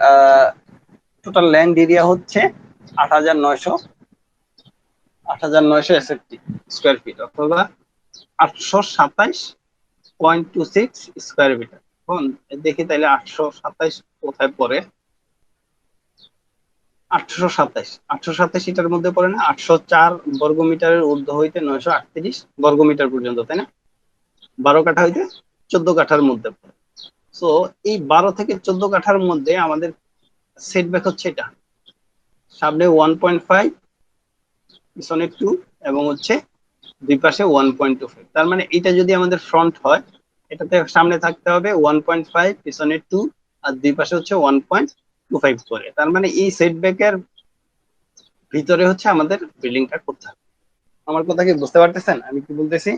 টোটাল ল্যান্ড এরিয়া হচ্ছে 8,900 স্কোয়ার ফিট, অথবা 827.26 স্কোয়ার মিটার। এখন দেখি তাইলে 827 কোথায় পড়ে। 827 এটার মধ্যে পড়ে না, 804 বর্গমিটারের ঊর্ধ্ব হইতে 938 বর্গমিটার পর্যন্ত, তাই না? 12 কাঠা হইতে 14 কাঠার মধ্যে পড়ে। সো এই 12 থেকে 14 কাঠার মধ্যে আমাদের সেটব্যাক হচ্ছে এটা, সামনে 1.5, পিছনে 2, এবং হচ্ছে দুই পাশে 1.25। তার মানে এটা যদি আমাদের ফ্রন্ট হয়, এটাতে সামনে থাকতে হবে 1.5, পিছনে 2, আর দুই পাশে হচ্ছে 1.25 করে। তার মানে এই সেটব্যাকের ভিতরে হচ্ছে আমাদের বিল্ডিংটা করতে হবে। আমার কথা কি বুঝতে পারতেছেন আমি কি বলতেছি?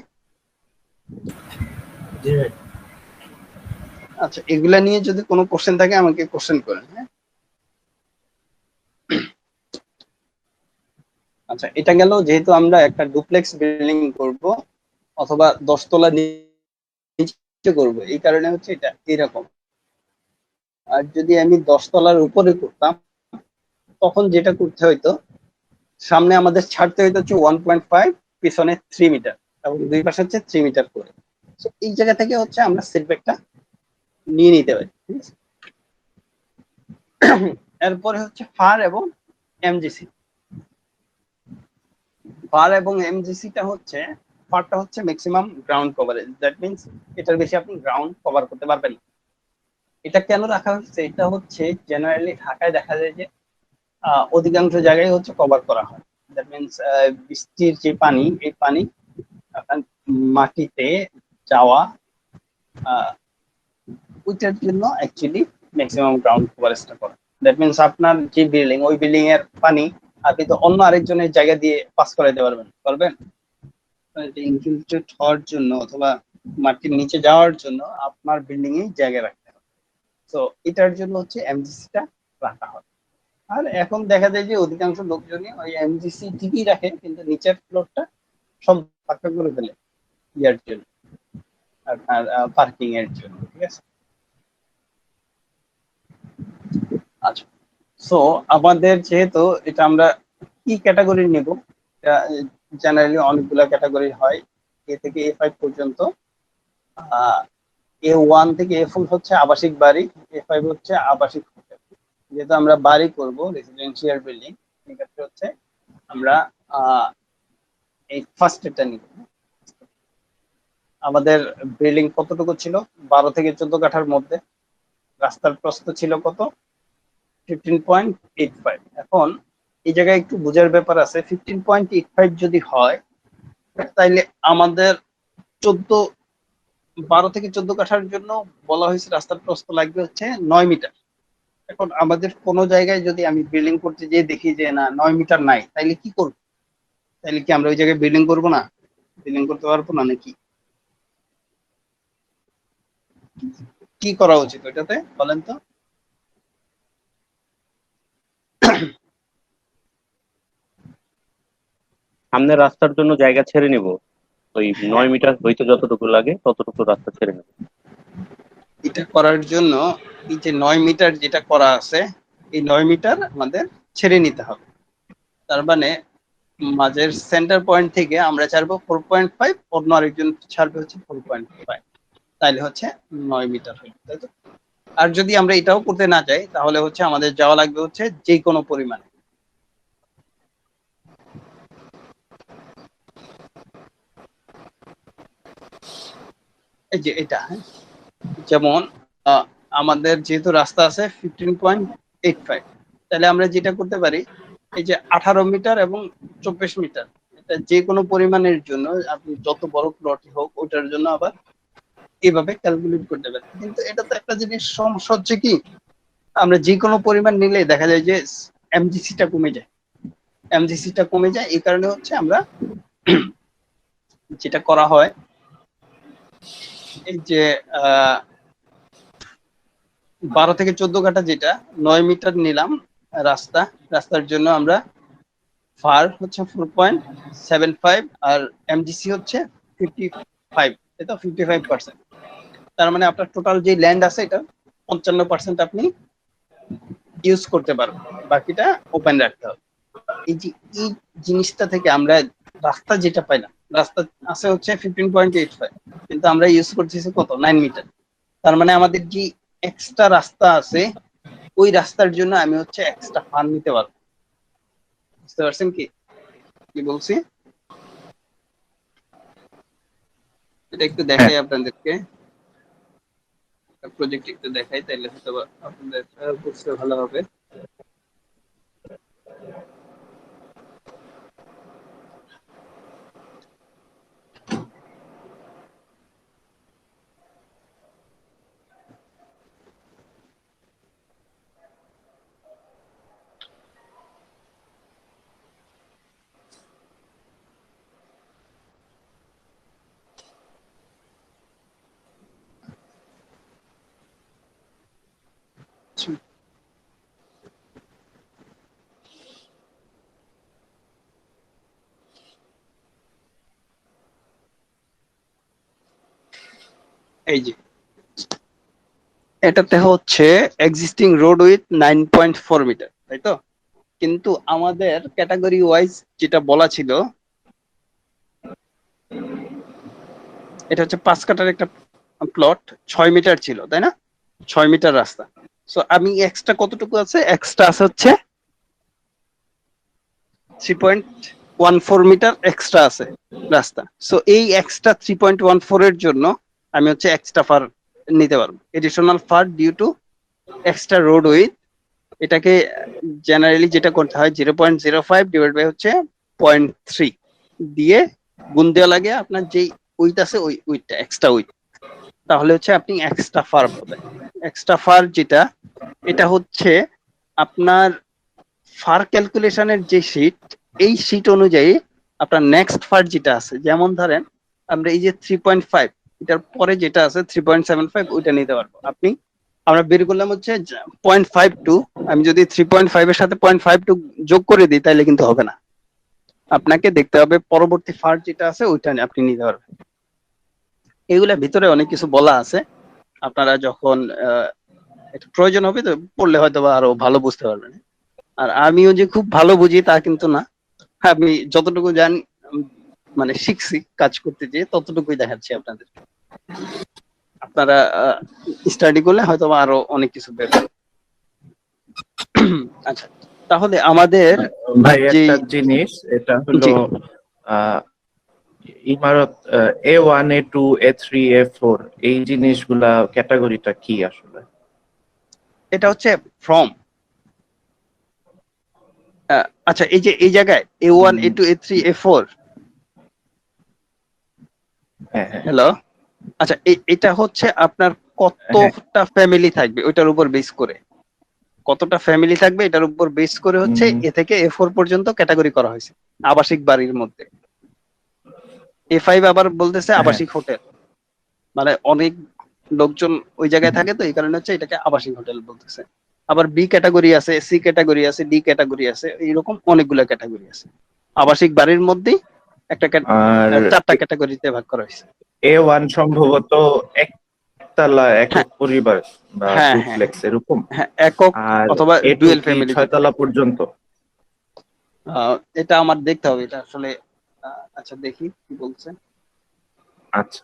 আচ্ছা, এগুলা নিয়ে যদি কোনো কোশ্চেন থাকে আমাকে কোশ্চেন করেন, হ্যাঁ? আচ্ছা, এটা গেল যেহেতু আমরা একটা ডুপ্লেক্স বিল্ডিং করব অথবা 10 তলা নিচে করব, এই কারণে হচ্ছে এটা এরকম। আর যদি আমি 10 তলার উপরে করতাম তখন যেটা করতে হইতো, সামনে আমাদের ছাড়তে হইতো হচ্ছে 1.5, পিছনে 3 মিটার, এবং দুই পাশে হচ্ছে 3 মিটার করে। তো এই জায়গা থেকে হচ্ছে আমরা সেটব্যাকটা নিয়ে নিতে পারি, ঠিক আছে? এরপরে হচ্ছে ফার এবং এমজিসি। ফার এবং এমজিসিটা হচ্ছে, ফারটা হচ্ছে maximum ground coverage, that means এটার বেশি আপনি গ্রাউন্ড কভার করতে পারবেন না। এটা কেন রাখা হচ্ছে? এটা হচ্ছে জেনারেলি ঢাকায় দেখা যায় যে অধিকাংশ জায়গায় হচ্ছে কভার করা হয়। দ্যাট মিন্স বৃষ্টির যে পানি, এই পানি আপনার মাটিতে যাওয়া, ওইটার জন্য অ্যাকচুয়ালি ম্যাক্সিমাম গ্রাউন্ড কভারেজটা করা। দ্যাট মিন্স আপনার যে বিল্ডিং, ওই বিল্ডিং এর পানি আপনি তো অন্য আরেকজনের জায়গা দিয়ে পাস করাইতে পারবেন? ইনফিল্ট্রেট হওয়ার জন্য অথবা মাটির নিচে যাওয়ার জন্য আপনার বিল্ডিং এ জায়গা রাখতে হবে। তো এটার জন্য হচ্ছে এমজিসিটা রাখা হয়। আর এখন দেখা যায় যে অধিকাংশ লোকজনই ওই এমজিসি ঠিকই রাখে, কিন্তু নিচের ফ্লোরটা সব ফাঁকা করে ফেলে ইয়ার জন্য, আপনার পার্কিং এর জন্য, ঠিক আছে? আচ্ছা, সো আমাদের যেহেতু এটা আমরা কি ক্যাটাগরি নেব, এটা জেনারেলি অনেকগুলো ক্যাটাগরি হয়, এ থেকে A5 পর্যন্ত। A1 থেকে A4 হচ্ছে আবাসিক বাড়ি, A5 হচ্ছে আবাসিক হোটেল। যেহেতু আমরা বাড়ি করব, রেসিডেন্সিয়াল বিল্ডিং, সেক্ষেত্রে হচ্ছে আমরা এই ফার্স্ট এটা নিব। আমাদের বিল্ডিং কতটুকু ছিল? 12 থেকে 14 কাঠার মধ্যে। রাস্তার প্রস্থ ছিল কত? 15.85। এখন এই জায়গায় একটু বোঝার ব্যাপার আছে। 15.85 যদি হয়, তাইলে আমাদের 12 থেকে 14 কাঠার জন্য বলা হয়েছে রাস্তার প্রস্থ লাগবে হচ্ছে 9 মিটার। এখন আমাদের কোনো জায়গায় যদি আমি বিল্ডিং করতে যেয়ে দেখি যে না 9 মিটার নাই, তাইলে কি করব? তাইলে কি আমরা ওই জায়গায় বিল্ডিং করব না? বিল্ডিং করতে পারবো না নাকি? কি করা উচিত ওইটাতে বলেন তো? সামনে রাস্তার জন্য জায়গা ছেড়ে নিব, ওই 9 মিটার হইতে যতটুকু লাগে ততটুকু রাস্তা ছেড়ে নেব। এটা করার জন্য এই যে 9 মিটার যেটা করা আছে, এই 9 মিটার আমাদের ছেড়ে নিতে হবে। তার মানে মাঝের সেন্টার পয়েন্ট থেকে আমরা ছাড়বো 4.5, অন্য আরেকজন ছাড়বে হচ্ছে 4.5, তাইলে হচ্ছে 9 মিটার হইল, তাই তো? আর যদি আমরা এটাও করতে না চাই, তাহলে হচ্ছে আমাদের যাওয়া লাগবে হচ্ছে যে কোনো পরিমাণে। এই যে এটা, হ্যাঁ, যেমন আমাদের যেহেতু রাস্তা আছে 15.85, তাহলে আমরা যেটা করতে পারি, এই যে 18 মিটার এবং 24 মিটার, এটা যে কোনো পরিমাণের জন্য আপনি যত বড় প্লট হোক ওটার জন্য আবার এভাবে ক্যালকুলেট করতে পারেন। কিন্তু এটা তো একটা জিনিস সমস্যা হচ্ছে কি, আমরা যে কোনো পরিমাণ নিলে দেখা যায় যে এমজিসিটা কমে যায়। এমজিসিটা কমে যায় এই কারণে হচ্ছে আমরা যেটা করা হয় এই যে 12 থেকে 14 কাঠা যেটা 9 মিটার নিলাম রাস্তার জন্য আমরা ফার হচ্ছে 4.75 আর এমজিসি হচ্ছে 55, এটা 55%। তার মানে আপনার টোটাল যে ল্যান্ড আছে এটা 55% আপনি ইউজ করতে পারবেন, বাকিটা ওপেন রাখতে হবে। এই যে এই জিনিসটা থেকে আমরা রাস্তা যেটা পাইলাম, রাস্তা আছে হচ্ছে 15.85, কিন্তু আমরা ইউজ করতেছি কত 9 মিটার। তার মানে আমাদের যে এক্সট্রা রাস্তা আছে ওই রাস্তার জন্য আমি হচ্ছে এক্সট্রা ফান্ড নিতে পারবো। বুঝতে পারছেন কি কি বলছি? এটা একটু দেখাই আপনাদেরকে, প্রজেক্ট একটু দেখাই, তাইলে হয়তো আপনাদের বুঝতে ভালো হবে। এই যে এটাতে হচ্ছে এক্সিস্টিং রোড উইথ 9.4 মিটার, তাই তো? কিন্তু আমাদের ক্যাটাগরি ওয়াইজ যেটা বলা ছিল, এটা হচ্ছে 5 কাঠার একটা প্লট, 6 মিটার ছিল, তাই না? 6 মিটার রাস্তা। সো আমি এক্সট্রা কতটুকু আছে, এক্সট্রা আছে হচ্ছে 3.14 মিটার এক্সট্রা আছে রাস্তা। সো এই এক্সট্রা 3.14 এর জন্য আমি হচ্ছে এক্সট্রা ফার নিতে পারবো, additional FAR due to extra road width. এটাকে জেনারেলি যেটা করতে হয় 0.05 ডিভাইড বাই হচ্ছে 0.3 দিয়ে গুণ দেওয়া লাগে আপনার যেই উইথ আছে ওই উইথটা এক্সট্রা উইথ, তাহলে হচ্ছে আপনি এক্সট্রা ফার পাবেন। এক্সট্রা ফার যেটা, এটা হচ্ছে আপনার ফার ক্যালকুলেশনের যে শীট, এই শীট অনুযায়ী আপনার নেক্সট ফার যেটা আছে, যেমন ধরেন আমরা এই যে 3.5 এটার পরে যেটা আছে 3.75 ওইটা নিতে পারবো। আপনি আমরা বের করলাম হচ্ছে 0.52, আমি যদি 3.5 এর সাথে 0.52 যোগ করে দিই তাহলে কিন্তু হবে না, আপনাকে দেখতে হবে পরবর্তী ফার যেটা আছে ওইটা আপনি নিতে পারবেন। এগুলা ভিতরে অনেক কিছু বলা আছে, আপনারা যখন একটু প্রয়োজন হবে তো পড়লে হয়তো বা আরো ভালো বুঝতে পারবেন। আর আমিও যে খুব ভালো বুঝি তা কিন্তু না, আমি যতটুকু জানি মানে শিখছি কাজ করতে যেয়ে ততটুকুই দেখাচ্ছি আপনাদের। আপনারা স্টাডি করলে হয়তো বা আরো অনেক কিছু বের হবে। আচ্ছা, তাহলে আমাদের ভাই যে একটা জিনিস, এটা হলো জি আহ, ইমারত A1 A2 A3 A4 এই জিনিসগুলা ক্যাটাগরিটা কি আসলে? এটা হচ্ছে ফ্রম, আচ্ছা এই যে এই জায়গায় A1 A2 A3 A4, হ্যাঁ হ্যাঁ হ্যালো, আচ্ছা এটা হচ্ছে আপনার হ্যাঁ। কতটা ফ্যামিলি থাকবে ওইটার উপর বেস করে, কতটা ফ্যামিলি থাকবে এটার উপর বেস করে হচ্ছে এ থেকে A4 পর্যন্ত ক্যাটাগরি করা হয়েছে আবাসিক বাড়ির মধ্যে। A5 আবার বলতেছে হ্যাঁ আবাসিক হোটেল, মানে অনেক লোকজন ওই জায়গায় থাকে তো এই কারণে হচ্ছে এটাকে আবাসিক হোটেল বলতেছে। আবার বি ক্যাটাগরি আছে, সি ক্যাটাগরি আছে, ডি ক্যাটাগরি আছে, এইরকম অনেকগুলো ক্যাটাগরি আছে। আবাসিক বাড়ির মধ্যেই একটা আর 4টা ক্যাটাগরিতে ভাগ করা হয়েছে। A1 সম্ভবত একতলা হ্যাঁ একক পরিবার বা হ্যাঁ হ্যাঁ ডুপ্লেক্স এরকম। হ্যাঁ, একক আর অথবা A2 ডুয়েল কি ফ্যামিলি যেটা। 6 তলা পর্যন্ত? এটা আমার দেখতে হবে, এটা আসলে আচ্ছা দেখি কি বলছে। আচ্ছা।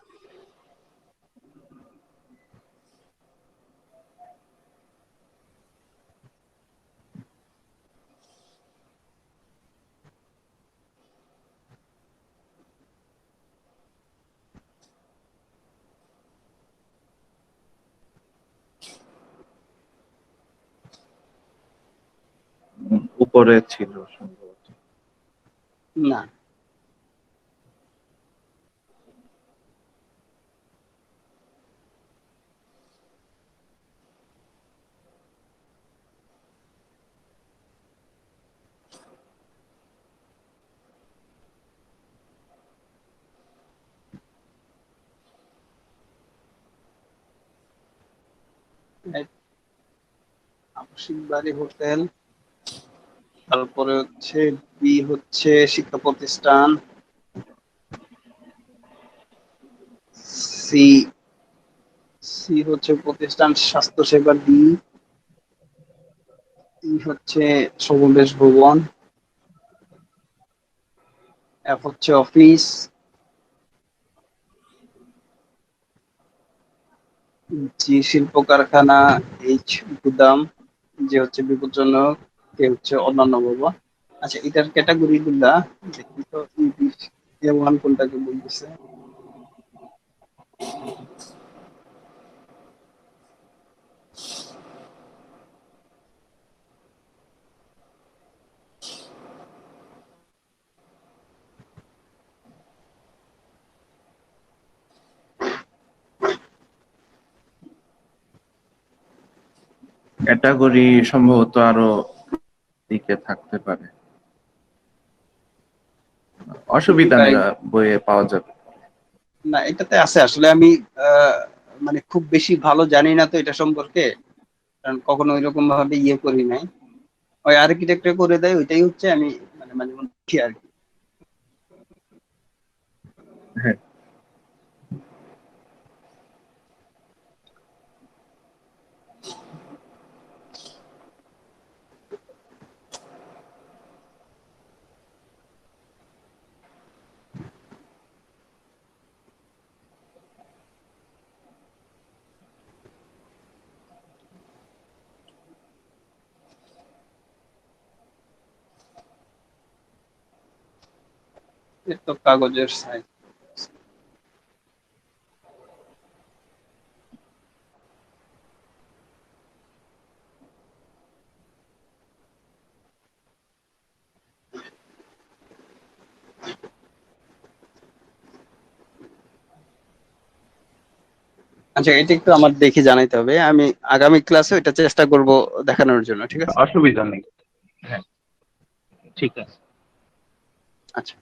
উপরে ছিল সম্ভবত। না আবাসিক বাড়ি, হোটেল, তারপরে হচ্ছে বি হচ্ছে শিক্ষা প্রতিষ্ঠান, সি সি হচ্ছে প্রতিষ্ঠান স্বাস্থ্য সেবা, ডি ই হচ্ছে সমাবেশ ভবন, এফ হচ্ছে অফিস, জি শিল্প কারখানা, এইচ গুদাম, যে হচ্ছে বিপজ্জনক, কে হচ্ছে অন্যান্য ভবন। আচ্ছা, এটার ক্যাটাগরি গুলা দেখি তো, এ ওয়ান কোনটাকে বলতেছে। ক্যাটাগরি সম্ভবত আরো দিকে থাকতে পারে, অসুবিধা নেই, বইয়ে পাওয়া যাবে। না, এটাতে আছে আসলে। আমি আহ, মানে খুব বেশি ভালো জানি না তো এটা সম্পর্কে, কারণ কখনো ওইরকম ভাবে ইয়ে করি নাই। ওই আর্কিটেক্টে করে দেয়, ওইটাই হচ্ছে আমি মানে মাঝে মধ্যে দেখি আর কি। হ্যাঁ, এর তো কাগজের সাইজ। আচ্ছা, এটা একটু আমার দেখে জানাইতে হবে। আমি আগামী ক্লাসে এটা চেষ্টা করব দেখানোর জন্য, ঠিক আছে? অসুবিধা নেই। হ্যাঁ, ঠিক আছে। আচ্ছা।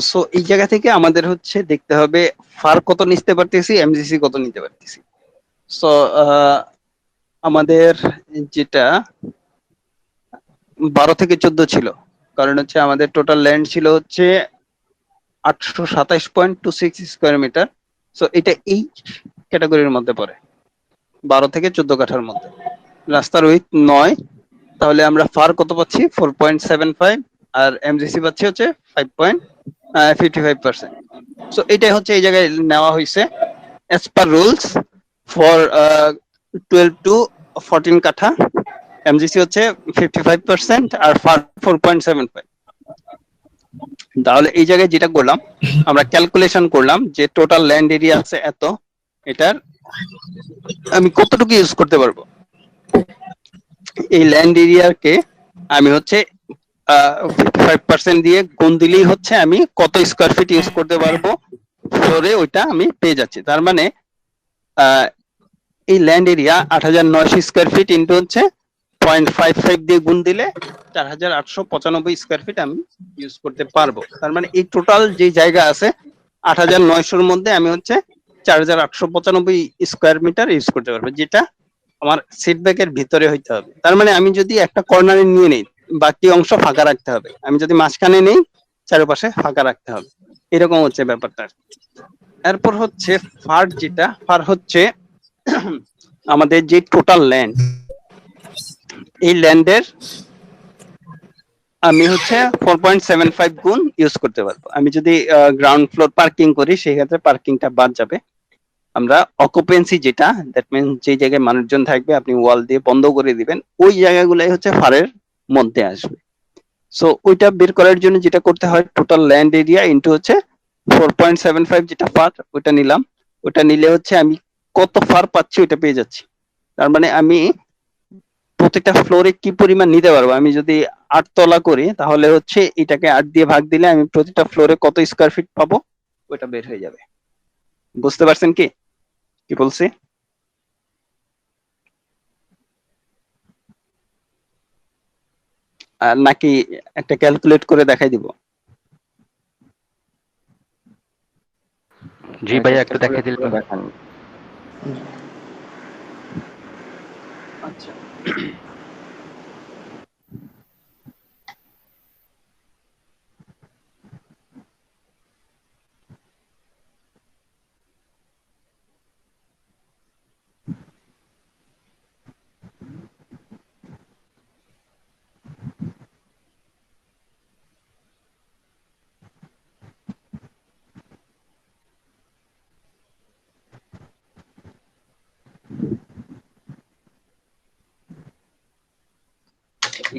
সো এই জায়গা থেকে আমাদের হচ্ছে দেখতে হবে ফার কত নিতে পারতেছি, এমজিসি কত নিতে পারতেছি। সো আমাদের যেটা 12 থেকে 14 ছিল, কারণ হচ্ছে আমাদের টোটাল ল্যান্ড ছিল হচ্ছে 827.26 স্কোয়ার মিটার। সো এটা এই ক্যাটাগরির মধ্যে পড়ে, 12 থেকে 14 কাঠার মধ্যে। রাস্তার উইথ 9, তাহলে আমরা ফার কত পাচ্ছি? 4.75, আর এমজিসি পাচ্ছি হচ্ছে 5.55%। সো এটাই হচ্ছে এই জায়গায় নেওয়া হয়েছে as per rules for 12 to 14 কাঠা। এমজিসি হচ্ছে 55% আর ফার 4.75। তাহলে এই জায়গায় যেটা করলাম, আমরা ক্যালকুলেশন করলাম যে টোটাল ল্যান্ড এরিয়া আছে এত, এটার আমি কতটুকু ইউজ করতে পারবো। এই ল্যান্ড এরিয়াকে আমি হচ্ছে 55% দিয়ে গুণ দিলেই হচ্ছে আমি কত স্কোয়ার ফিট ইউজ করতে পারবো ফ্লোরে, ওইটা আমি পেয়ে যাচ্ছি। তার মানে আহ, এই land area 8,900 square feet into হচ্ছে 0.55 দিয়ে গুণ দিলে 4,895 স্কোয়ার ফিট আমি ইউজ করতে পারবো। তার মানে এই টোটাল যে জায়গা আছে 8,900-র মধ্যে আমি হচ্ছে 4,895 স্কোয়ার মিটার ইউজ করতে পারবো, যেটা আমার সেটব্যাকের ভিতরে হইতে হবে। তার মানে আমি যদি একটা কর্নারে নিয়ে নেই, বাকি অংশ ফাঁকা রাখতে হবে। আমি যদি মাঝখানে নেই, চারপাশে ফাঁকা রাখতে হবে। এরকম হচ্ছে ব্যাপারটা। এরপর হচ্ছে ফার, যেটা ফার হচ্ছে আমাদের যে টোটাল ল্যান্ড, এই ল্যান্ডের আমি হচ্ছে 4.75 গুণ ইউজ করতে পারবো। আমি যদি গ্রাউন্ড ফ্লোর পার্কিং করি, সেক্ষেত্রে পার্কিংটা বাদ যাবে। আমরা অকুপেন্সি, যেটা দ্যাট মিনস যে জায়গায় মানুষজন থাকবে আপনি ওয়াল দিয়ে বন্ধ করে দিবেন, ওই জায়গাগুলাই হচ্ছে ফারের মধ্যে আসবে। সো ওইটা বের করার জন্য যেটা করতে হয়, টোটাল ল্যান্ড এরিয়া ইন্টু হচ্ছে 4.75 যেটা ফার, ওইটা নিলাম। ওটা নিলে হচ্ছে আমি কত ফার পাচ্ছি ওইটা পেয়ে যাচ্ছি। তার মানে আমি প্রত্যেকটা ফ্লোরে কি পরিমাণ নিতে পারবো। আমি যদি 8 তলা করি, তাহলে হচ্ছে এটাকে 8 দিয়ে ভাগ দিলে আমি প্রতিটা ফ্লোরে কত স্কোয়ার ফিট পাবো ওইটা বের হয়ে যাবে। বুঝতে পারছেন কি কি বলছি? আর নাকি একটা ক্যালকুলেট করে দেখাই দিব? জি ভাইয়া একটু দেখে দিলে তো। দেখান। আচ্ছা,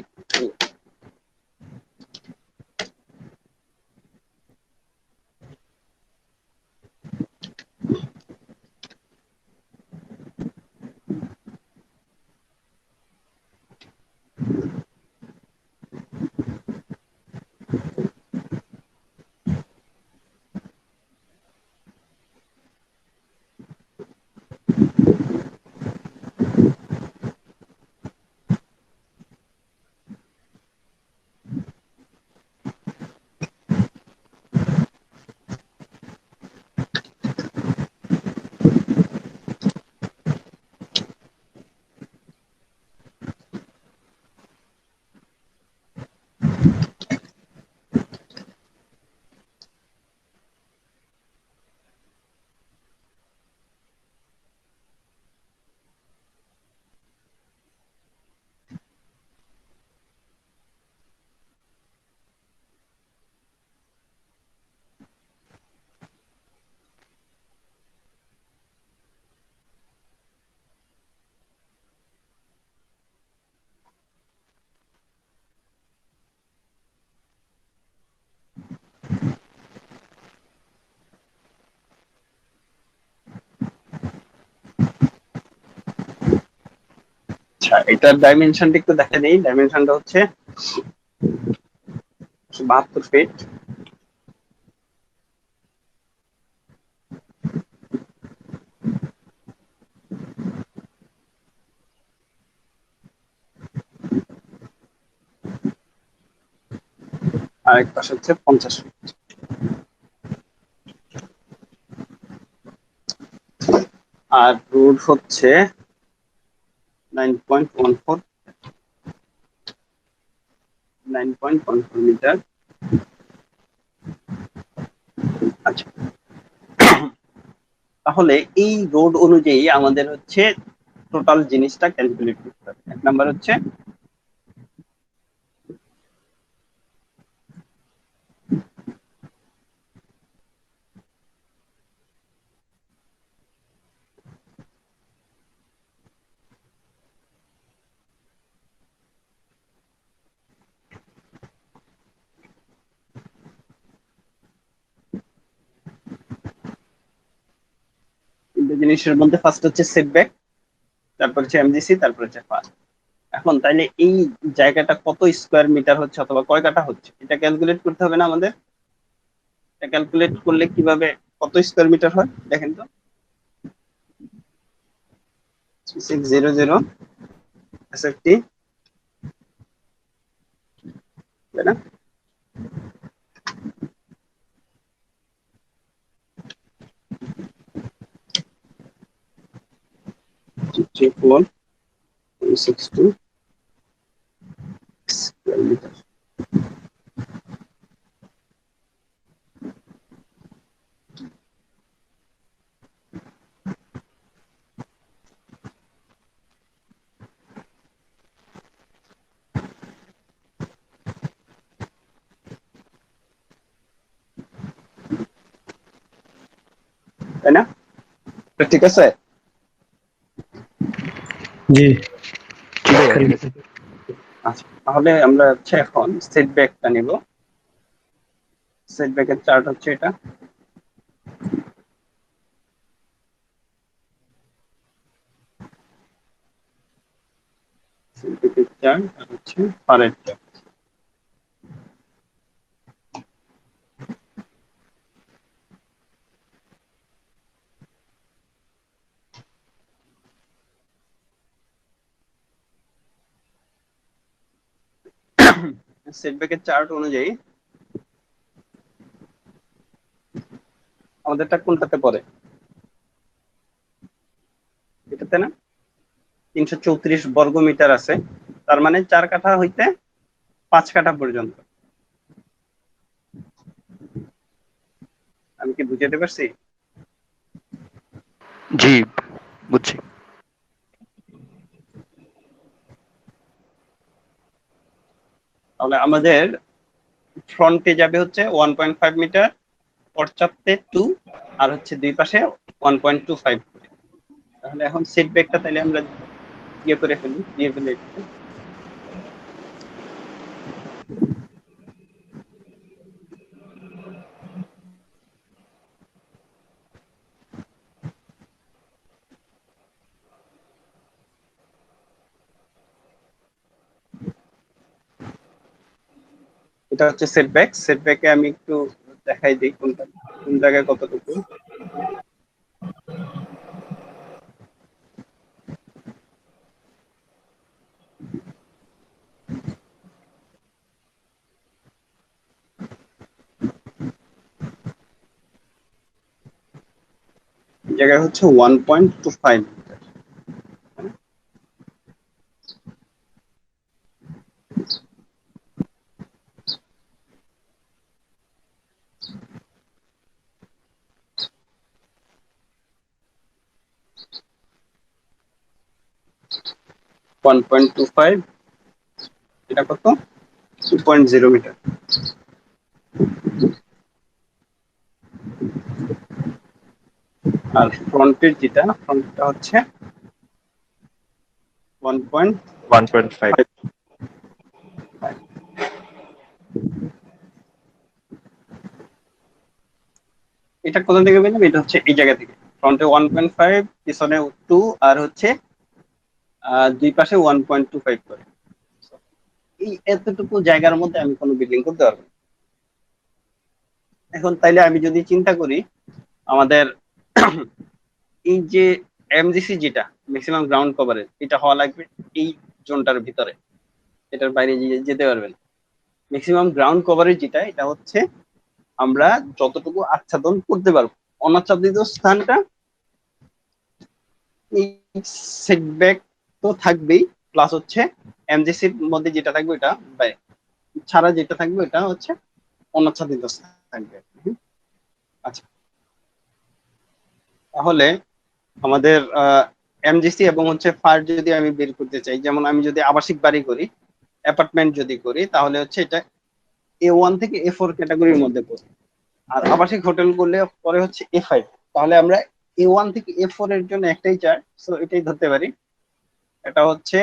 একটু আচ্ছা, এটার ডাইমেনশনটা একটু দেখে নেই। ডাইমেনশনটা হচ্ছে 72 ফিট। আরেক পাশে হচ্ছে 50 ফিট। আর রোড হচ্ছে 9.14 মিটার। আচ্ছা, তাহলে এই রোড অনুযায়ী আমাদের হচ্ছে টোটাল জিনিসটা ক্যালকুলেট করতে হবে। এক নাম্বার হচ্ছে তিনটে জিনিসের মধ্যে ফার্স্ট হচ্ছে সেটব্যাক, তারপর হচ্ছে এমজিসি, তারপর হচ্ছে ফাস্ট। এখন তাইলে এই জায়গাটা কত স্কোয়ার মিটার হচ্ছে অথবা কয় কাঠা হচ্ছে এটা ক্যালকুলেট করতে হবে না আমাদের? এটা ক্যালকুলেট করলে কিভাবে কত স্কোয়ার মিটার হয় দেখেন তো। 3600 SFT, তাই না? থ্রি ফোর 62 স্কোয়ার মিটার, তাই না? এটা ঠিক আছে? জি জি ভাইয়া ঠিক আছে। আচ্ছা, তাহলে আমরা হচ্ছে এখন সেটব্যাকটা নিব। সেটব্যাকের চার্ট হচ্ছে এটা। সেটব্যাকের চার্ট আর হচ্ছে পারের চার্ট। সেটব্যাকের চার্ট অনুযায়ী আমাদেরটা কোনটাতে পড়ে? এটাতে না? 334 বর্গ মিটার আছে, তার মানে 4 কাঠা হইতে 5 কাঠা পর্যন্ত। আমি কি বুঝাতে পারছি? জি, বুঝছি। তাহলে আমাদের ফ্রন্টে যাবে হচ্ছে 1.5 মিটার, পশ্চাতে 2, আর হচ্ছে দুই পাশে 1.25। তাহলে এখন সেটব্যাকটা তাহলে আমরা দিয়ে ফেলি একটু। এটা হচ্ছে সেটব্যাকে আমি একটু দেখাই দিই কোনটা কোন জায়গায় কতটুকু। এই জায়গায় হচ্ছে 1.25 মিটার। এটা কত? 2.0 মিটার। আর ফ্রন্টটা হচ্ছে 1.5। 1.5। এটা কোথা থেকে পেলাম? এটা হচ্ছে এই জায়গা থেকে। ফ্রন্টে 1.5, পিছনে 2, আর হচ্ছে দুই পাশে 1.25 করে। এই এতটুকু জায়গার মধ্যে আমি কোনো বিল্ডিং করতে পারবো না। এখন তাইলে আমি যদি চিন্তা করি, আমাদের এই যে এমজিসি যেটা ম্যাক্সিমাম গ্রাউন্ড কভারেজ, এটা হওয়া লাগবে এই জোনটার ভিতরে, এটার বাইরে যেতে পারবে না। ম্যাক্সিমাম গ্রাউন্ড কভারেজ যেটা, এটা হচ্ছে আমরা যতটুকু আচ্ছাদন করতে পারবো, অনাচ্ছাদিত স্থানটা এই সেটব্যাক তো থাকবেই, প্লাস হচ্ছে এমজিসির মধ্যে যেটা থাকবে এটা ছাড়া যেটা থাকবে এটা হচ্ছে অনাচ্ছাদিত স্থান থাকবে। আচ্ছা, তাহলে আমাদের এমজিসি এবং হচ্ছে ফার যদি আমি বের করতে চাই, যেমন আমি যদি আবাসিক বাড়ি করি, অ্যাপার্টমেন্ট যদি করি, তাহলে হচ্ছে এটা A1 থেকে A4 ক্যাটাগরির মধ্যে পড়ে। আর আবাসিক হোটেল করলে পরে হচ্ছে A5। তাহলে আমরা A1 থেকে A4 এর জন্য একটাই চার্ট, সো এটাই ধরতে পারি। এটা হচ্ছে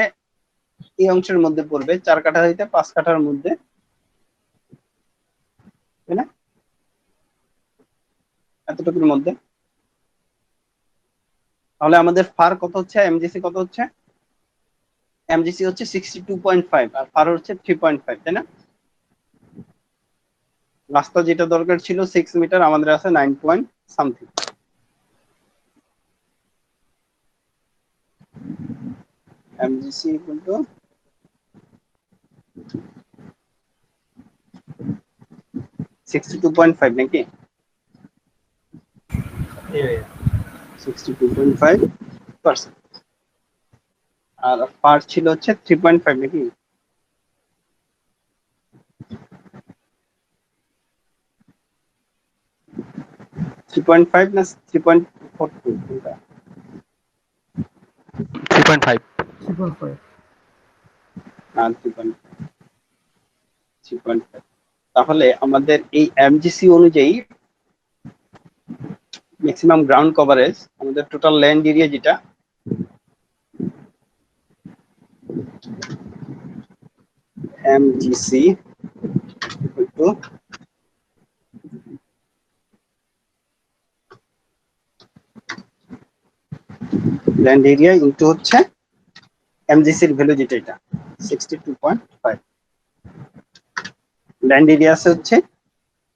এই অংশের মধ্যে পড়বে, 4 কাঠা হইতে 5 কাঠার মধ্যে, তাই না? এতটুকুর মধ্যে। তাহলে আমাদের ফার কত হচ্ছে, এমজিসি কত হচ্ছে? এমজিসি হচ্ছে 62.5 আর ফার হচ্ছে 3.5, তাই না? রাস্তা যেটা দরকার ছিল 6 মিটার, আমাদের আছে 9 point something. MGC equal to 62.5 নাকি? 62.5%। আর ফার ছিল হচ্ছে 3.5 নাকি? 3.5 না 3.42 কোনটা? 3.5। আর 3.5। তাহলে আমাদের এই এমজিসি অনুযায়ী ম্যাক্সিমাম গ্রাউন্ড কভারেজ, আমাদের টোটাল ল্যান্ড এরিয়া যেটা, এমজিসি ল্যান্ড এরিয়া ইনটু হচ্ছে এমজিসির ভ্যালু যেটা, এটা 62.5। ল্যান্ড এরিয়া আছে হচ্ছে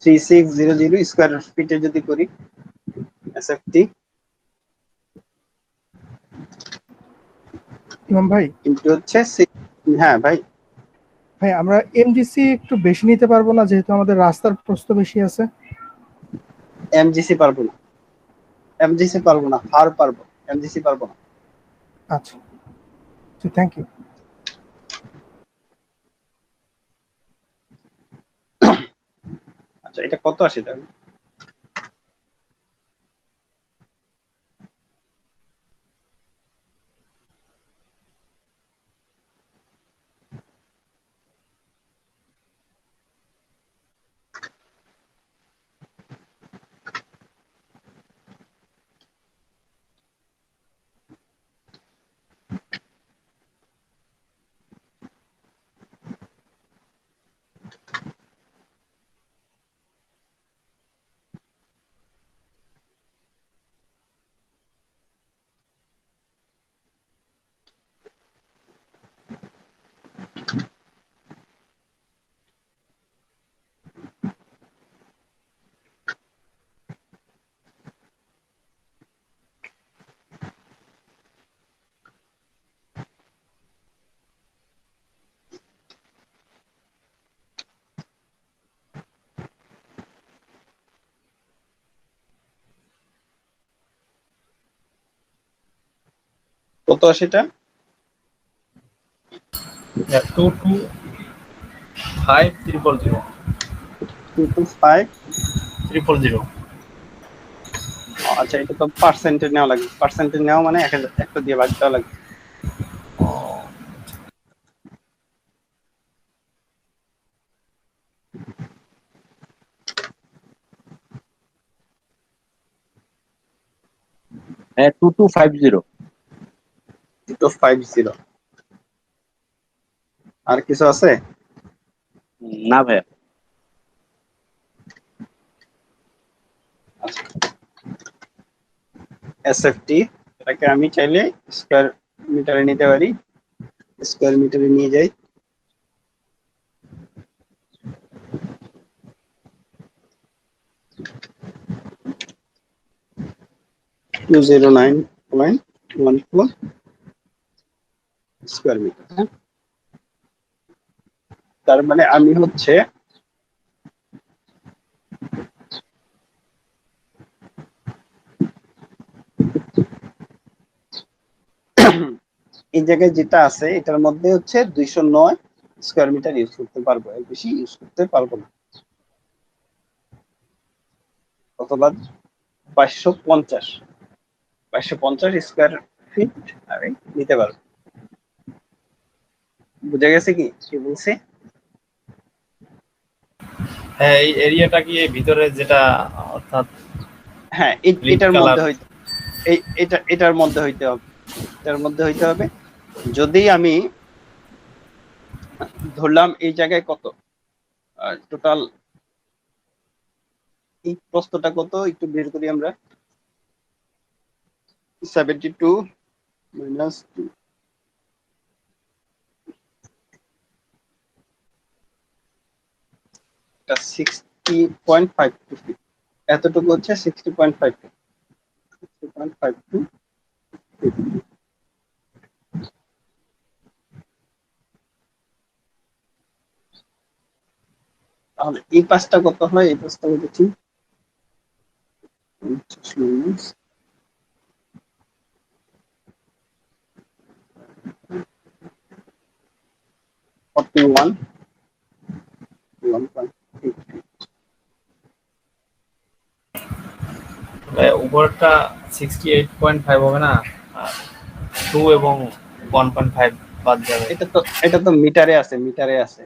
3600 স্কয়ার ফিটে যদি করি এসএফটি ইমাম ভাই, কিন্তু হচ্ছে হ্যাঁ ভাই, ভাই আমরা এমজিসি একটু বেশি নিতে পারবো না, যেহেতু আমাদের রাস্তার প্রস্থ বেশি আছে? এমজিসি পারবো না, এমজিসি পারবো না, হার পারবো, এমজিসি পারবো না। আচ্ছা, থ্যাংক ইউ। আচ্ছা, এটা কত আসে তাহলে? কত আসে এটা? 225 225। 000। আচ্ছা, এটা তো পার্সেন্টে নেওয়া লাগবে, পার্সেন্টে নেওয়া মানে 100 দিয়ে ভাগ দেওয়া লাগবে। হ্যাঁ 2250। 250। আর কিছু আছে? না ভাইয়া। এসএফটি, এটাকে আমি চাইলে স্কয়ার মিটারে নিতে পারি, স্কয়ার মিটারে নিয়ে যাই। To 09.14 square metre. হ্যাঁ, তার মানে আমি হচ্ছে এই জায়গায় যেটা আছে এটার মধ্যে হচ্ছে 209 স্কয়ার মিটার ইউজ করতে পারবো, এর বেশি ইউজ করতে পারবো না। অথবা 2250 স্কয়ার ফিট আমি নিতে পারবো। বুঝা গেছে কি কি বলছি? হ্যাঁ, এই এরিয়াটা কি এই ভিতরে যেটা, অর্থাৎ হ্যাঁ, Red এটার color। মধ্যে হইতে এটার মধ্যে হইতে হবে, এটার মধ্যে হইতে হবে। যদি আমি ধরলাম এই জায়গায় কত টোটাল, এই প্রস্থটা কত একটু বের করি আমরা। 72 মাইনাস 2, এটা 60.52 ফিট। এতটুকু হচ্ছে 60.52 ফিট। তাহলে এই পাশটা কত হয়? এই পাশটা বলেছি 50 মাইনাস 41, 1.8। উপরটা 68.5 হবে না, আর 2 এবং 1.5 বাদ যাবে। এটা তো মিটারে আছে, মিটারে আছে,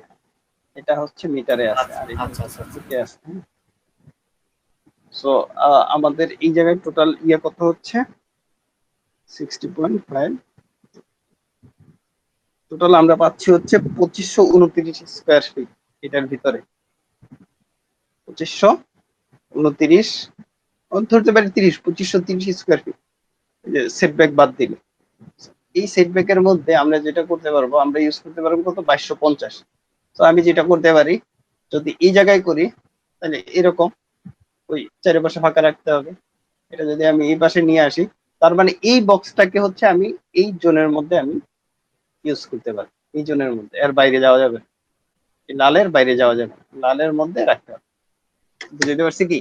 এটা হচ্ছে মিটারে আছে, আর এটা আচ্ছা আচ্ছা আচ্ছা। ফিটে আছে। সো আমাদের এই জায়গায় টোটাল ইয়ে কত হচ্ছে? 60.5। টোটাল আমরা পাচ্ছি হচ্ছে 2529 স্কয়ার ফিট এটার ভিতরে। 2529, ধরতে পারি 30, 2530 স্কয়ার ফিট সেটব্যাক বাদ দিলে। এই সেটব্যাকের মধ্যে আমরা যেটা করতে পারবো, আমরা ইউজ করতে পারবো কত? 2250। তো আমি যেটা করতে পারি, যদি এই জায়গায় করি তাহলে এরকম ওই চারিপাশে ফাঁকা রাখতে হবে। এটা যদি আমি এই পাশে নিয়ে আসি, তার মানে এই বক্সটাকে হচ্ছে আমি এই জোনের মধ্যে আমি ইউজ করতে পারি, এই জোনের মধ্যে, এর বাইরে যাওয়া যাবে না। এই লালের বাইরে যাওয়া যাবে না, লালের মধ্যে রাখতে হবে। বুঝতে পারছি কি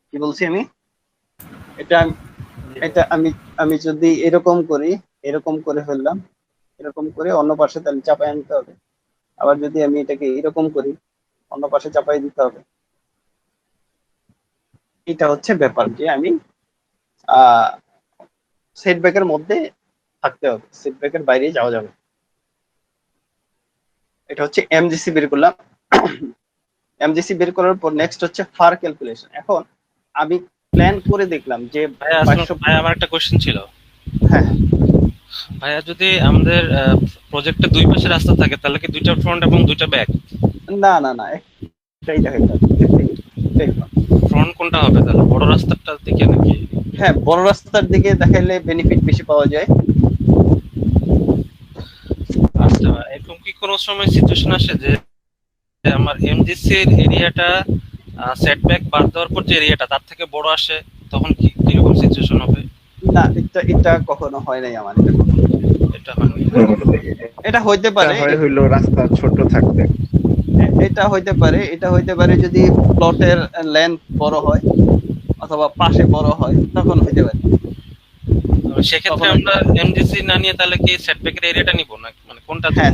কি বলছি আমি? এটা এটা আমি আমি যদি এরকম করি, এরকম করে ফেললাম, এরকম করে অন্য পাশে তাহলে চাপাই আনতে হবে। আবার যদি আমি এটাকে এরকম করি, অন্য পাশে চাপাই দিতে হবে। এটা হচ্ছে ব্যাপার যে আমি সেটব্যাকের মধ্যে থাকতে হবে, সেটব্যাকের বাইরে যাওয়া যাবে। এটা হচ্ছে এমজিসি বের করলাম। এমজিসি বের করার পর নেক্সট হচ্ছে ফার ক্যালকুলেশন। এখন আমি প্ল্যান করে দেখলাম যে ভাইয়া আসলে ভাই আমার একটা কোশ্চেন ছিল। হ্যাঁ ভাইয়া যদি আমাদের প্রজেক্টে দুই পাশে রাস্তা থাকে তাহলে কি দুইটা ফ্রন্ট এবং দুইটা ব্যাক? না না না, একটাই দেখাইতে হবে, একটাই হবে। ফ্রন্ট কোনটা হবে তাহলে, বড় রাস্তাটার দিকে নাকি? হ্যাঁ, বড় রাস্তার দিকে দেখাইলে বেনিফিট বেশি পাওয়া যায়। আচ্ছা, এরকম কি কোনো সময় সিচুয়েশন আসে যে আমার এমজিসি এর এরিয়াটা সেটব্যাক বাদ দেওয়ার পর যে এরিয়াটা তার থেকে বড় আসে, তখন কি কিরকম সিচুয়েশন হবে? না, এটা কখনো হয় নাই আমার, এটা হয়নি। এটা হইতে পারে, হইলো রাস্তা ছোট থাকবে। এটা হইতে পারে যদি প্লটের লেন্থ বড় হয় অথবা পাশে বড় হয়, তখন হইতে পারে। সেক্ষেত্রে আমরা এমজিসি না নিয়ে তাহলে কি সেটব্যাকের এরিয়াটা নিব না, মানে কোনটা? হ্যাঁ,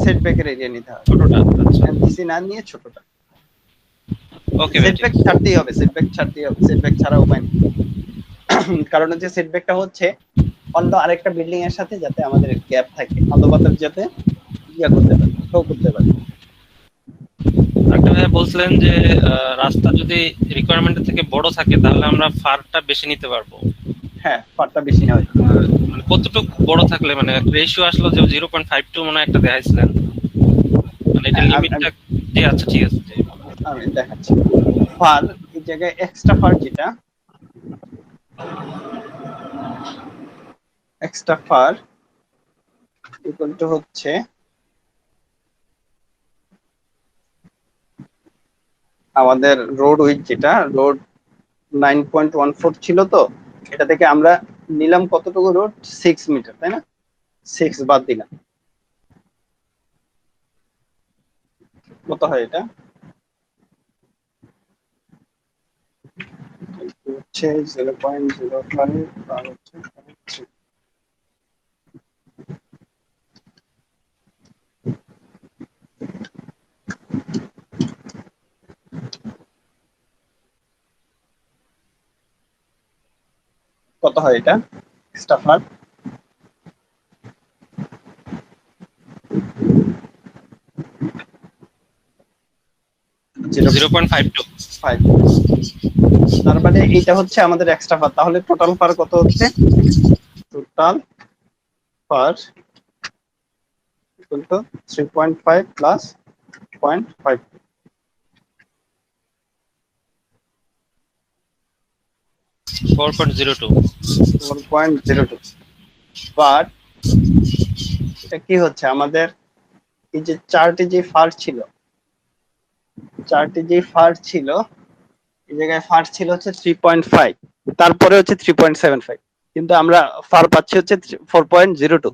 সেটব্যাকের এরিয়া নিতে হবে, ছোটটা। আচ্ছা, এমজিসি না নিয়ে ছোটটা। ওকে। সেটব্যাক ছাড়তেই হবে, সেটব্যাক ছাড়া উপায় নেই। কারণ হচ্ছে সেটব্যাকটা হচ্ছে অন্য আরেকটা বিল্ডিং এর সাথে যাতে আমাদের গ্যাপ থাকে, আলো বাতাস যাতে করতে পারে, শো করতে পারে। একটা ভাই বলছিলেন যে রাস্তা যদি রিকোয়ারমেন্টের থেকে বড় থাকে তাহলে আমরা ফারটা বেশি নিতে পারবো। হ্যাঁ, ফারটা বেশি নেওয়া যায়। মানে কতটুকু বড় থাকলে, মানে রেশিও আসলো যে 0.52 মনে হয় একটা দেখাইছিলেন, মানে এটা লিমিটটা কি? আচ্ছা, ঠিক আছে, আমি দেখাচ্ছি। ফার এই জায়গায় এক্সট্রা ফার, যেটা এক্সট্রা ফার ইকুয়াল টু হচ্ছে আমাদের রোড উইথ, যেটা রোড 9.14 ছিল, তো এটা থেকে আমরা নিলাম কতটুকু রোড, 6 মিটার, তাই না? 6 বাদ দিলাম, কত হয় এটা? হচ্ছে 0.05 আর হচ্ছে 0.3। কত হয় এটা স্টাফার? 0.52। তার মানে এটা হচ্ছে আমাদের এক্সট্রা ফার। তাহলে টোটাল ফার কত হচ্ছে? Total FAR equal to 3.5 plus 0.5, 4.02। 4.02। But এটা কি হচ্ছে আমাদের, এই যে চারটি যে ফার ছিল, এই জায়গায় ফার ছিল হচ্ছে 3.5, তারপরে হচ্ছে 3.75, কিন্তু আমরা ফার পাচ্ছি হচ্ছে 4.02।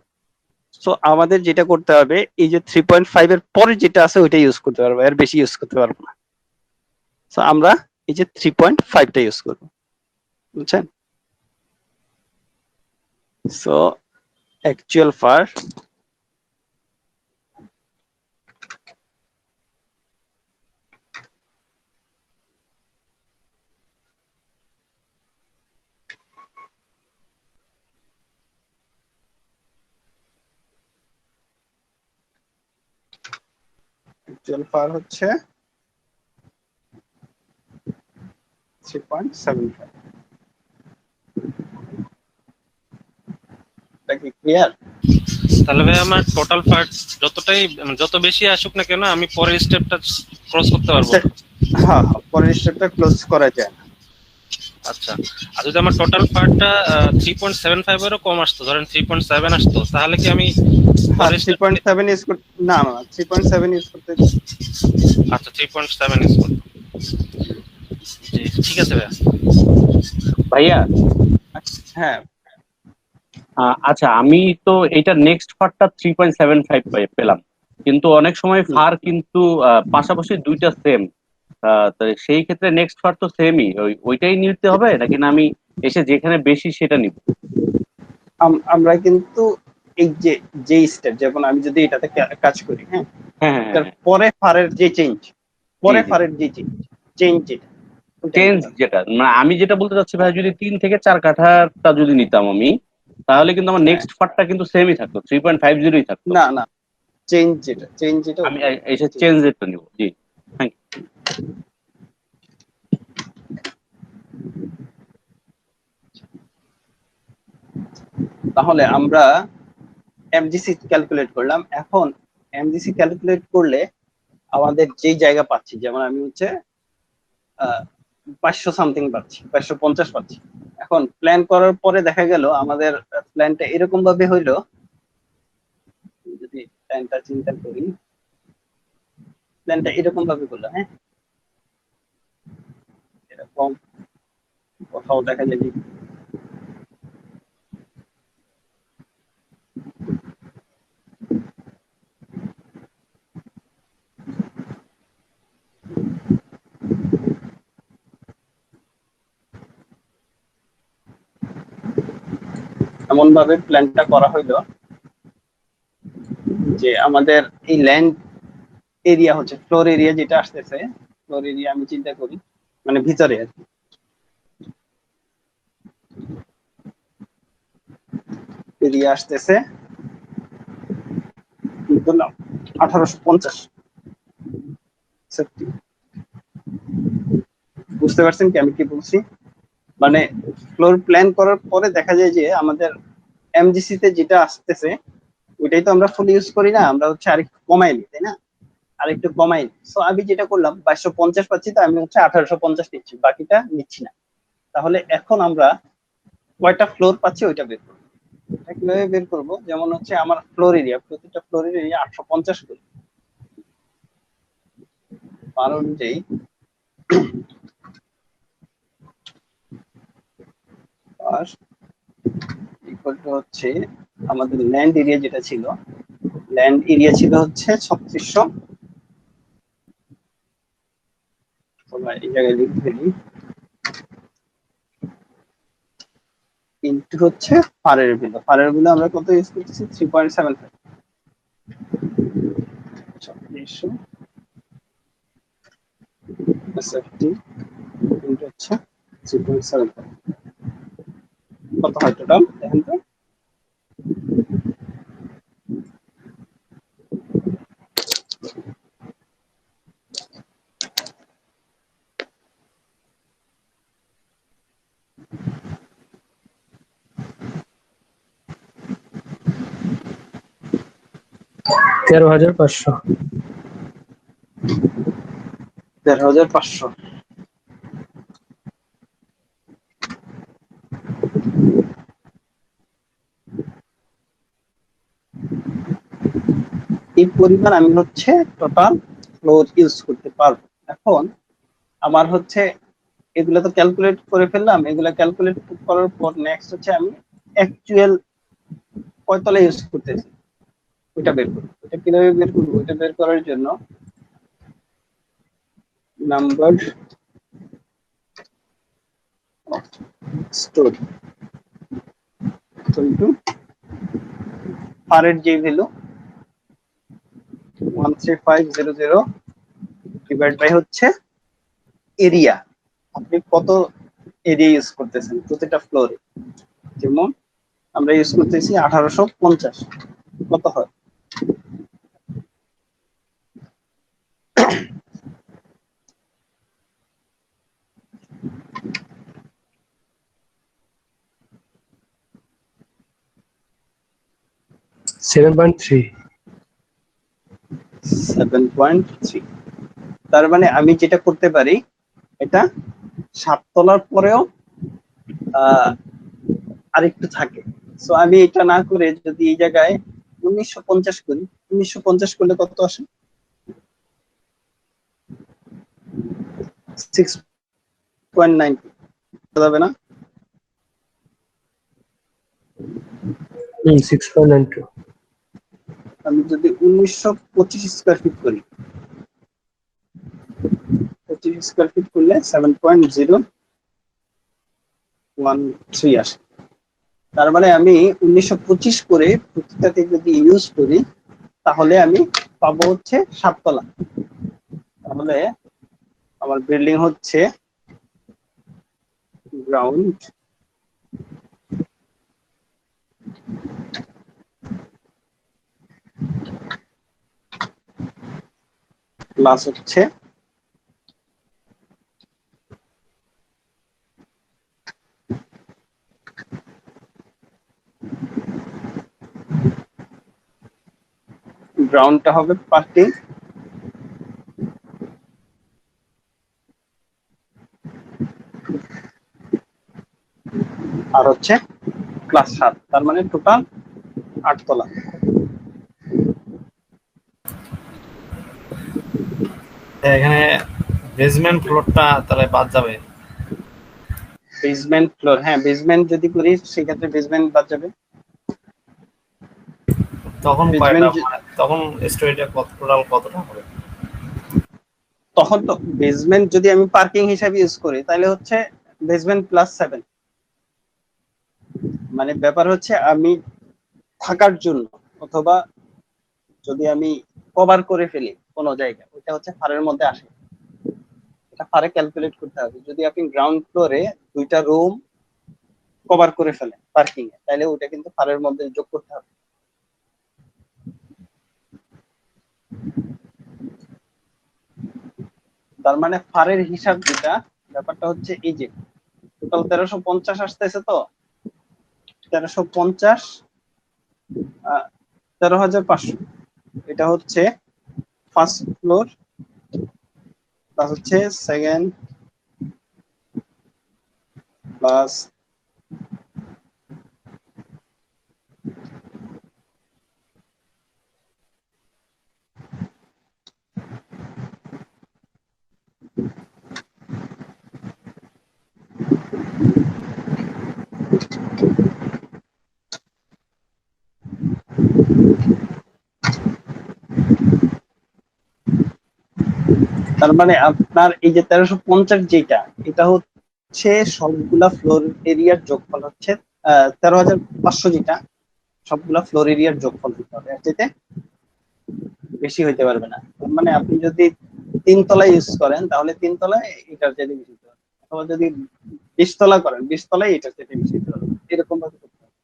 সো আমাদের যেটা করতে হবে, এই যে 3.5 এর পরে যেটা আছে ওইটা ইউজ করতে পারবো, এর বেশি ইউজ করতে পারবো না। সো আমরা এই যে 3.5টা ইউজ করবো, বুঝছেন? সো অ্যাকচুয়াল ফার হচ্ছে 3.75। এটা কি ক্লিয়ার? তাহলে ভাই আমার টোটাল ফার যত বেশি আসুক না কেন আমি পরের স্টেপটা ক্রস করতে পারবো? হ্যাঁ, পরের স্টেপটা ক্লোজ করা যায় না। আচ্ছা, আর যদি আমার টোটাল ফারটা 3.75 এরও কম আসতো, ধরেন 3.7 আসতো, তাহলে কি আমি 3.7 ইউজ করতে, না 3.7 ইউজ করতে। আচ্ছা, 3.7 ইউজ করতে। জি, ঠিক আছে ভাইয়া। হ্যাঁ, আচ্ছা, আমি তো এটা নেক্সট ফারটা 3.75 পেলাম, কিন্তু অনেক সময় ফার কিন্তু পাশাপাশি দুইটা সেম, তো সেই ক্ষেত্রে নেক্সট ফার তো সেমই, ওইটাই নিতে হবে নাকি না আমি এসে যেখানে বেশি সেটা নিব। আমরা কিন্তু এই যে স্টেপ, যেমন আমি যদি এটাতে কাজ করি, হ্যাঁ, হ্যাঁ হ্যাঁ তার হ্যাঁ, পরে ফারের যে চেঞ্জ, পরে জি। ফারের যে চেঞ্জ যেটা ওইটা চেঞ্জ নিতে হবে। যেটা মানে আমি যেটা বলতে চাচ্ছি ভাই, যদি 3 থেকে 4 কাঠাটা যদি নিতাম আমি, তাহলে কিন্তু আমার হ্যাঁ, নেক্সট পার্টটা কিন্তু সেমই থাকতো, 3.50 থাকতো। না না, চেঞ্জ যেটা আমি ওটা এসে change। চেঞ্জ রেটটা নিব, জি। থ্যাংক তাহলে আমরা এমজিসি ক্যালকুলেট করলাম। এখন এমজিসি ক্যালকুলেট করলে আমাদের যেই জায়গা পাচ্ছি, যেমন আমি হচ্ছে 500 সামথিং পাচ্ছি, 550 পাচ্ছি। এখন প্ল্যান করার পরে দেখা গেল আমাদের প্ল্যানটা এরকম ভাবে হইলো, যদি প্ল্যানটা চিন্তা করি, প্ল্যানটা এরকম ভাবে করলো, হ্যাঁ, এরকম কোথাও দেখা যায় যে এমন ভাবে প্ল্যানটা করা হইলো যে আমাদের এই ল্যান্ড এরিয়া হচ্ছে ফ্লোর এরিয়া যেটা আসতেছে, ফ্লোর এরিয়া আমি চিন্তা করি মানে ভিতরে আর কি, এরিয়া আসতেছে ধরলাম 1850। সত্যি বুঝতে পারছেন কি আমি কি বলছি? মানে ফ্লোর প্ল্যান করার পরে দেখা যায় যে আমাদের এমজিসি তে যেটা আসতেছে ওইটাই তো আমরা ফুল ইউজ করি না, আমরা হচ্ছে আরেকটু কমাই নিই, তাই না? আরেকটু কমাই নিই। সো আমি যেটা করলাম 2250 পাচ্ছি, তো আমি হচ্ছে 1850 নিচ্ছি, বাকিটা নিচ্ছি না। তাহলে এখন আমরা কয়টা ফ্লোর পাচ্ছি ওইটা বের করবো। এটা কিভাবে বের করবো? যেমন হচ্ছে আমার ফ্লোর এরিয়া, প্রতিটা ফ্লোর এরিয়া 850 করে, তার অনুযায়ী আর ইকুয়াল টু হচ্ছে আমাদের ল্যান্ড এরিয়া যেটা ছিল, ল্যান্ড এরিয়া ছিল হচ্ছে 3600, এই জায়গায় লিখে ফেলি, ইন্টু হচ্ছে ফারের বিল আমরা কত ইউজ করতেছি? 3.75, 3600 এসএফটি ইন্টু হচ্ছে 3.75, কত হয় টোটাল দেখেন তো? তেরো হাজার পাঁচশো 13,500। এই পরিমাণ আমি হচ্ছে টোটাল ফ্লোর ইউজ করতে পারবো। এখন আমার হচ্ছে এগুলো তো ক্যালকুলেট করে ফেললাম, এগুলো ক্যালকুলেট করার পর নেক্সট হচ্ছে আমি অ্যাকচুয়াল কয়তলা ইউজ করতেছি ওইটা বের করবো। ওইটা কিভাবে বের করবো? ওইটা বের করার জন্য নাম্বার অফ স্টোরি ইন্টু ফারের যে ভ্যালু 13500 ডিভাইড বাই হচ্ছে এরিয়া, আপনি কত এরিয়া ইউজ করতেছেন প্রতিটা ফ্লোরে। যেমন আমরা ইউজ করতেছি 1850, কত হয়? Seven point three 7.3। তার মানে আমি যেটা করতে পারি, এটা 7 তলার পরেও আরেকটু থাকে। সো আমি এটা না করে যদি এই জায়গায় 1950 করি, 1950 করলে কত আসে? 6.9 যাবে না? 6.92 আমি যদি 1925 স্কোয়ার ফিট করি, 25 স্কোয়ার ফিট করলে 7.0 0.13 আসে। তার মানে আমি 1925 করে প্রতিটাতে যদি ইউজ করি তাহলে আমি পাবো হচ্ছে 7 তলা। তাহলে আমার বিল্ডিং হচ্ছে গ্রাউন্ড প্লাস হচ্ছে গ্রাউন্ডটা হবে পার্কিং, আর হচ্ছে প্লাস 7, তার মানে টোটাল 8 তলা। এখানে বেসমেন্ট ফ্লোরটা তাহলে বাদ যাবে। বেসমেন্ট ফ্লোর, হ্যাঁ বেসমেন্ট যদি করি সেক্ষেত্রে বেসমেন্ট বাদ যাবে। তখন কয়টা, বেসমেন্ট মানে তখন স্টোরিটা কত, টোটাল কতটা হবে? তখন তো বেসমেন্ট যদি আমি পার্কিং হিসাবে ইউজ করি তাহলে হচ্ছে বেসমেন্ট প্লাস 7। মানে ব্যাপার হচ্ছে আমি থাকার জন্য অথবা যদি আমি কভার করে ফেলি কোনো জায়গা, ওইটা হচ্ছে ফারের মধ্যে আসে। এটা ফারে ক্যালকুলেট করতে হবে। যদি আপনি গ্রাউন্ড ফ্লোরে 2টা রুম কভার করে ফেলেন পার্কিং এ, তাহলে ওটা কিন্তু ফারের মধ্যে যোগ করতে হবে। তার মানে ফারের হিসাব যেটা, ব্যাপারটা হচ্ছে এই যে টোটাল 1350 আসতেছে, তো 1350 13,500 এটা হচ্ছে ফার্স্ট ফ্লোর প্লাস হচ্ছে সেকেন্ড প্লাস তার মানে আপনার এই যে 1350 যেটা, এটা হচ্ছে সবগুলা ফ্লোর এরিয়ার যোগফল হচ্ছে 13,500, যেটা সবগুলা ফ্লোর এরিয়ার যোগফল হতে হবে, এর চাইতে বেশি হইতে পারবে না। তার মানে আপনি যদি 3 তলা ইউজ করেন তাহলে 3 তলায় এটার চাইতে বেশি হতে পারবে, অথবা যদি 20 তলা করেন 20 তলায় এটার চাইতে বেশি হতে পারবে, এরকম ভাবে করতে হবে।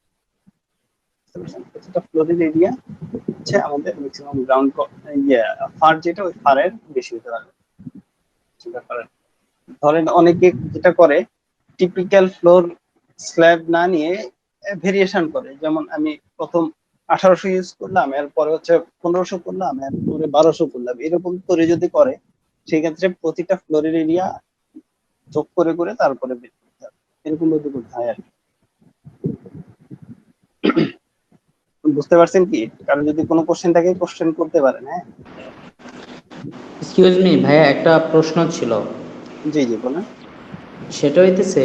প্রত্যেকটা ফ্লোরের এরিয়া হচ্ছে আমাদের ম্যাক্সিমাম গ্রাউন্ড ফার, যেটা ওই ফারের বেশি হতে পারবে। ধরেন অনেকে যেটা করে টিপিক্যাল ফ্লোর স্ল্যাব না নিয়ে ভেরিয়েশন করে, যেমন আমি প্রথম 1800 ইউজ করলাম, এরপরে হচ্ছে 1500 করলাম, এরপরে 1200 করলাম, এরকম করে যদি করে সেক্ষেত্রে প্রতিটা ফ্লোরের এরিয়া যোগ করে করে তারপরে বের করতে হবে, এরকম যদি করতে হয় আর কি। বুঝতে পারছেন কি? কারণ যদি কোনো কোশ্চেন থাকে কোশ্চেন করতে পারেন। হ্যাঁ, এক্সকিউজ মি ভাইয়া, একটা প্রশ্ন ছিল। জি জি বলেন। সেটা হইতেছে,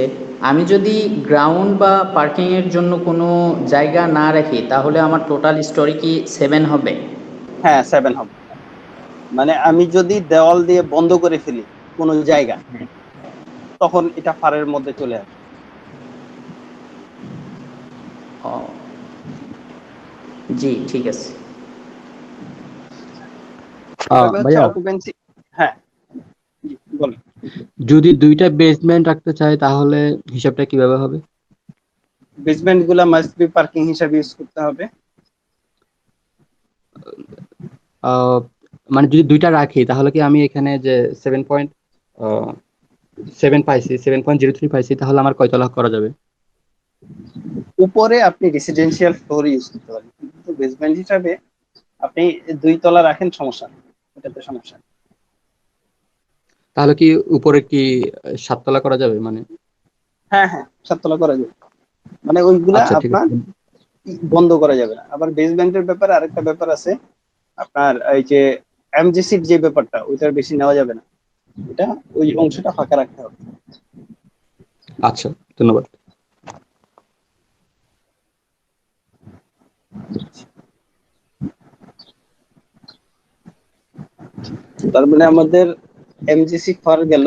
আমি যদি গ্রাউন্ড বা পার্কিং এর জন্য কোনো জায়গা না রাখি তাহলে আমার টোটাল স্টোরি কি 7 হবে? হ্যাঁ 7 হবে। মানে আমি যদি দেওয়াল দিয়ে বন্ধ করে ফেলি কোনো জায়গা, তখন এটা ফারের মধ্যে চলে আসে। ও, জি ঠিক আছে। তবে হচ্ছে ভাইয়া, অকুপেন্সি। হ্যাঁ জি, বলেন। যদি 2টা বেসমেন্ট রাখতে চাই তাহলে হিসাবটা কিভাবে হবে? বেসমেন্ট গুলা মাস্ট বি পার্কিং হিসাবে ইউজ করতে হবে। আহ, মানে যদি 2টা রাখি তাহলে কি আমি এখানে যে 7.7 পাইছি, 7.03 পাইছি, তাহলে আমার কয়তলা করা যাবে? উপরে আপনি রেসিডেন্সিয়াল ফ্লোর ইউজ করতে পারেন, কিন্তু বেসমেন্ট হিসাবে আপনি 2 তলা রাখেন, সমস্যা নেই, এটাতে সমস্যা নেই। তাহলে কি উপরে কি 7 তলা করা যাবে মানে? হ্যাঁ হ্যাঁ 7 তলা করা যাবে, মানে ওইগুলা আচ্ছা ঠিক আপনার আছে। বন্ধ করা যাবে না। আবার বেসমেন্টের ব্যাপারে আরেকটা ব্যাপার আছে, আপনার এই যে এমজিসির যে ব্যাপারটা, ওইটার বেশি নেওয়া যাবে না, এটা ওই অংশটা ফাঁকা রাখতে হবে। আচ্ছা, ধন্যবাদ। তার মানে আমাদের এমজিসি ফার গেল,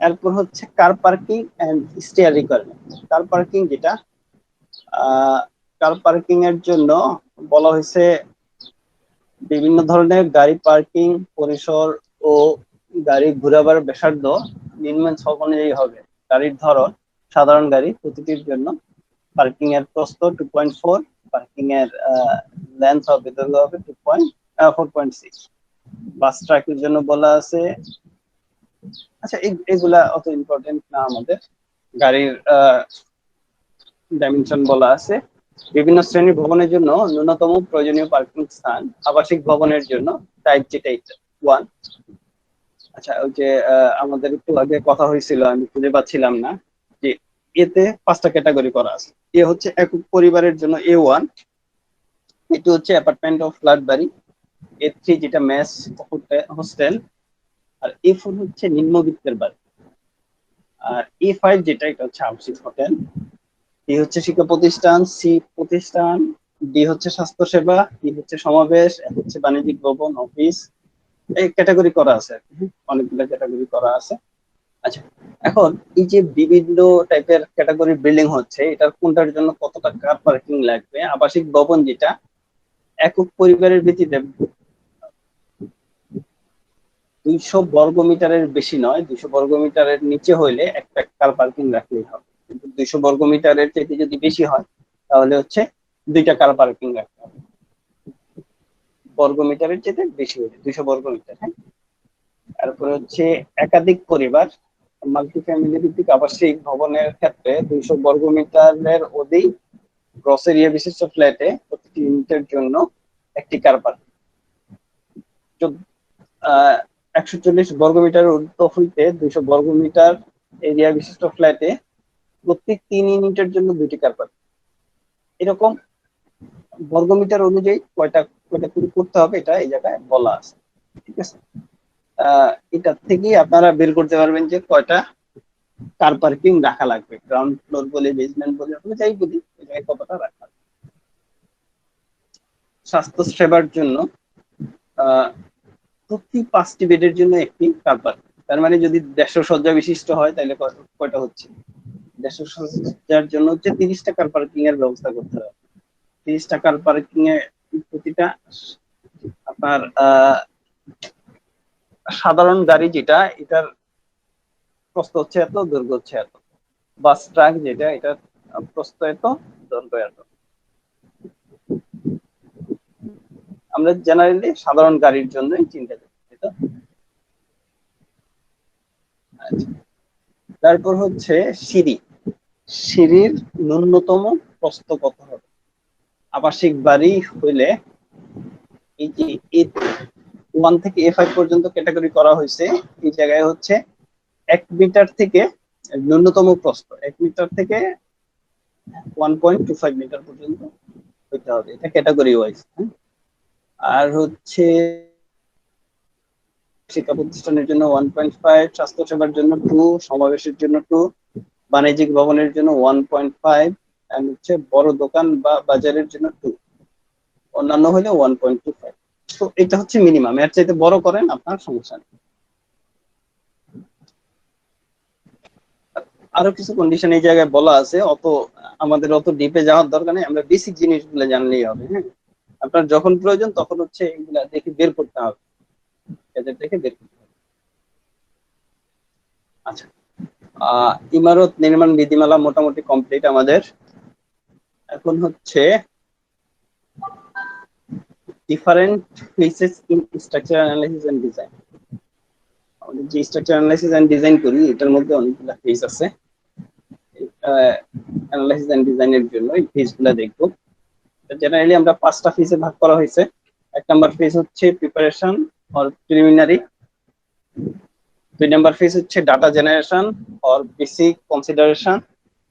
এরপর হচ্ছে car parking and stair requirement. Car parking যেটা, কার পার্কিং এর জন্য বলা হয়েছে বিভিন্ন ধরনের গাড়ি পার্কিং পরিসর ও গাড়ি ঘুরাবার ব্যাসার্ধ নিম্ন ছক অনুযায়ী হবে। গাড়ির ধরন সাধারণ গাড়ি প্রতিটির জন্য পার্কিং এর প্রস্থ 2.4, পার্কিং এর লেন্থ হবে দৈর্ঘ্য হবে 4.6। বাস ট্রাকের জন্য বলা আছে, আচ্ছা এগুলা অত ইম্পর্টেন্ট না আমাদের। গাড়ির ডাইমেনশন বলা আছে। বিভিন্ন শ্রেণীর ভবনের জন্য ন্যূনতম প্রয়োজনীয় পার্কিং স্থান আবাসিক ভবনের জন্য টাইপ যেটা 1। আচ্ছা ওই যে আমাদের একটু আগে কথা হয়েছিল, আমি খুঁজে পাচ্ছিলাম না, যে এতে 5টা ক্যাটাগরি করা আছে। এ হচ্ছে একক পরিবারের জন্য A1, এটি হচ্ছে অ্যাপার্টমেন্ট ও ফ্ল্যাট বাড়ি। A3 যেটা মেস হোস্টেল, আর A4 হচ্ছে নিম্নবিত্তের বাড়ি। আর A5 যেটা এটা হচ্ছে আবাসিক হোটেল। ডি হচ্ছে শিক্ষা প্রতিষ্ঠান, সি প্রতিষ্ঠান, ডি হচ্ছে স্বাস্থ্য সেবা, ই হচ্ছে সমাবেশ, এফ হচ্ছে বাণিজ্যিক ভবন, অফিস। এই ক্যাটাগরি করা আছে, অনেকগুলো ক্যাটাগরি করা আছে। আচ্ছা এখন এই যে বিভিন্ন টাইপের ক্যাটাগরি বিল্ডিং হচ্ছে, এটার কোনটার জন্য কতটা কার পার্কিং লাগবে? আবাসিক ভবন যেটা একক পরিবারের ভিত্তিতে 200 বর্গ মিটারের বেশি নয়, 200 বর্গ মিটারের নিচে হইলে একটা কার পার্কিং রাখলেই হবে। কিন্তু 200 বর্গ মিটারের চাইতে যদি বেশি হয় তাহলে হচ্ছে 2টা কার পার্কিং রাখতে হবে। বর্গ মিটারের চাইতে বেশি হলে 200 বর্গ মিটার। হ্যাঁ, তারপরে হচ্ছে একাধিক পরিবার, মাল্টি ফ্যামিলি ভিত্তিক আবাসিক ভবনের ক্ষেত্রে 200 বর্গ মিটারের অধিক গ্রস এরিয়া বিশিষ্ট ফ্ল্যাটে প্রতিটি ইউনিটের জন্য একটি কার পার্কিং। 140 বর্গ মিটার ঊর্ধ্ব হইতে 200 বর্গ মিটার এরিয়া বিশিষ্ট ফ্ল্যাটে প্রত্যেক 3 ইউনিটের জন্য 2টি কার পার্কিং। এরকম বর্গ মিটার অনুযায়ী কয়টা কয়টা করে করতে হবে এটা এই জায়গায় বলা আছে। ঠিক আছে, এটা থেকেই আপনারা বের করতে পারবেন যে কয়টা কার পার্কিং রাখা লাগবে। গ্রাউন্ড ফ্লোর বলে, বেসমেন্ট বলে, আপনি যাই বলি এই জায়গায় কতটা রাখা লাগবে। স্বাস্থ্য সেবার জন্য প্রতি 5টি বেডের জন্য একটি কার পার্কিং। তার মানে যদি 150 শয্যা বিশিষ্ট হয় তাহলে কয়টা হচ্ছে? 150 শয্যার জন্য হচ্ছে 30টা কার পার্কিং এর ব্যবস্থা করতে হবে। 30টা কার পার্কিং এ প্রতিটা আপনার সাধারণ গাড়ি যেটা, এটার প্রস্থ হচ্ছে এত, দৈর্ঘ্য হচ্ছে এত। বাস ট্রাক যেটা, এটার প্রস্থ এত, দৈর্ঘ্য এত। আমরা জেনারেলি সাধারণ গাড়ির জন্যই চিন্তা করি, তাই তো? তারপর হচ্ছে সিঁড়ি। সিঁড়ির ন্যূনতম প্রস্থ কত হবে? আবাসিক বাড়ি হইলে এই যে A1 থেকে A5 পর্যন্ত ক্যাটাগরি করা হয়েছে। এই জায়গায় হচ্ছে 1 মিটার থেকে ন্যূনতম প্রস্থ 1 মিটার থেকে 1.25 মিটার পর্যন্ত হইতে হবে। এটা ক্যাটাগরি ওয়াইজ। আর হচ্ছে শিক্ষা প্রতিষ্ঠানের জন্য 1.5, স্বাস্থ্য সেবার জন্য 2, সমাবেশের জন্য 2, বাণিজ্যিক ভবনের জন্য 1.5, এন্ড হচ্ছে বড় দোকান বা বাজারের জন্য 2, অন্যান্য হলে 1.25। তো এটা হচ্ছে মিনিমাম, এর চাইতে বড় করেন আপনার সমস্যা নেই। আরো কিছু কন্ডিশন এই জায়গায় বলা আছে, আমাদের অত ডিপে যাওয়ার দরকার নেই, আমরা বেসিক জিনিসগুলো জানলেই হবে। হ্যাঁ, আপনার যখন প্রয়োজন তখন হচ্ছে এগুলা দেখে বের করতে হবে, এদের দেখে বের করতে হবে। আচ্ছা, ইমারত নির্মাণ বিধিমালা মোটামুটি কমপ্লিট আমাদের। এখন হচ্ছে different phases in structure analysis and design. আমাদের যে স্ট্রাকচার অ্যানালাইসিস এন্ড ডিজাইন করি এটার মধ্যে অনেকগুলো ফেজ আছে। অ্যানালাইসিস এন্ড ডিজাইনের জন্য এই ফেজগুলো দেখবো। জেনারেলি আমরা 5টা ফেজে ভাগ করা হয়েছে। 1 নাম্বার ফেজ হচ্ছে preparation or preliminary, 2 number phase হচ্ছে data generation or basic consideration,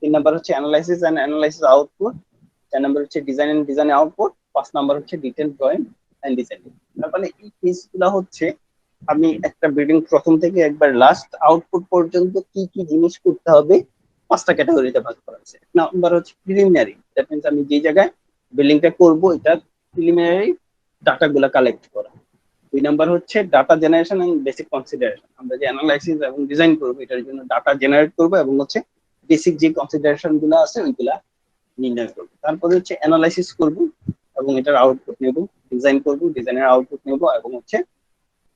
3 number হচ্ছে analysis and analysis output, 4 number হচ্ছে design and design output, 5 number হচ্ছে ডিটেইল ড্রয়িং এন্ড ডিজাইন। মানে এই ফেজগুলো হচ্ছে আমি একটা বিল্ডিং প্রথম থেকে একবার লাস্ট আউটপুট পর্যন্ত কি কি জিনিস করতে হবে 5টা ক্যাটাগরিতে ভাগ করা হয়েছে। 1 নাম্বার হচ্ছে প্রিলিমিনারি, দ্যাট মিন্স আমি যে জায়গায় বিল্ডিংটা করব এটা প্রিলিমিনারি ডাটাগুলো কালেক্ট করা। 2 নাম্বার হচ্ছে data generation and basic consideration. আমরা যে অ্যানালাইসিস এবং ডিজাইন করবো এটার জন্য ডাটা জেনারেট করবো এবং হচ্ছে বেসিক যে কনসিডারেশন গুলো আছে ওইগুলা নির্ণয় করবো। তারপরে হচ্ছে অ্যানালাইসিস করব এবং এটার আউটপুট নেব, ডিজাইন করব, ডিজাইনের আউটপুট নেব এবং হচ্ছে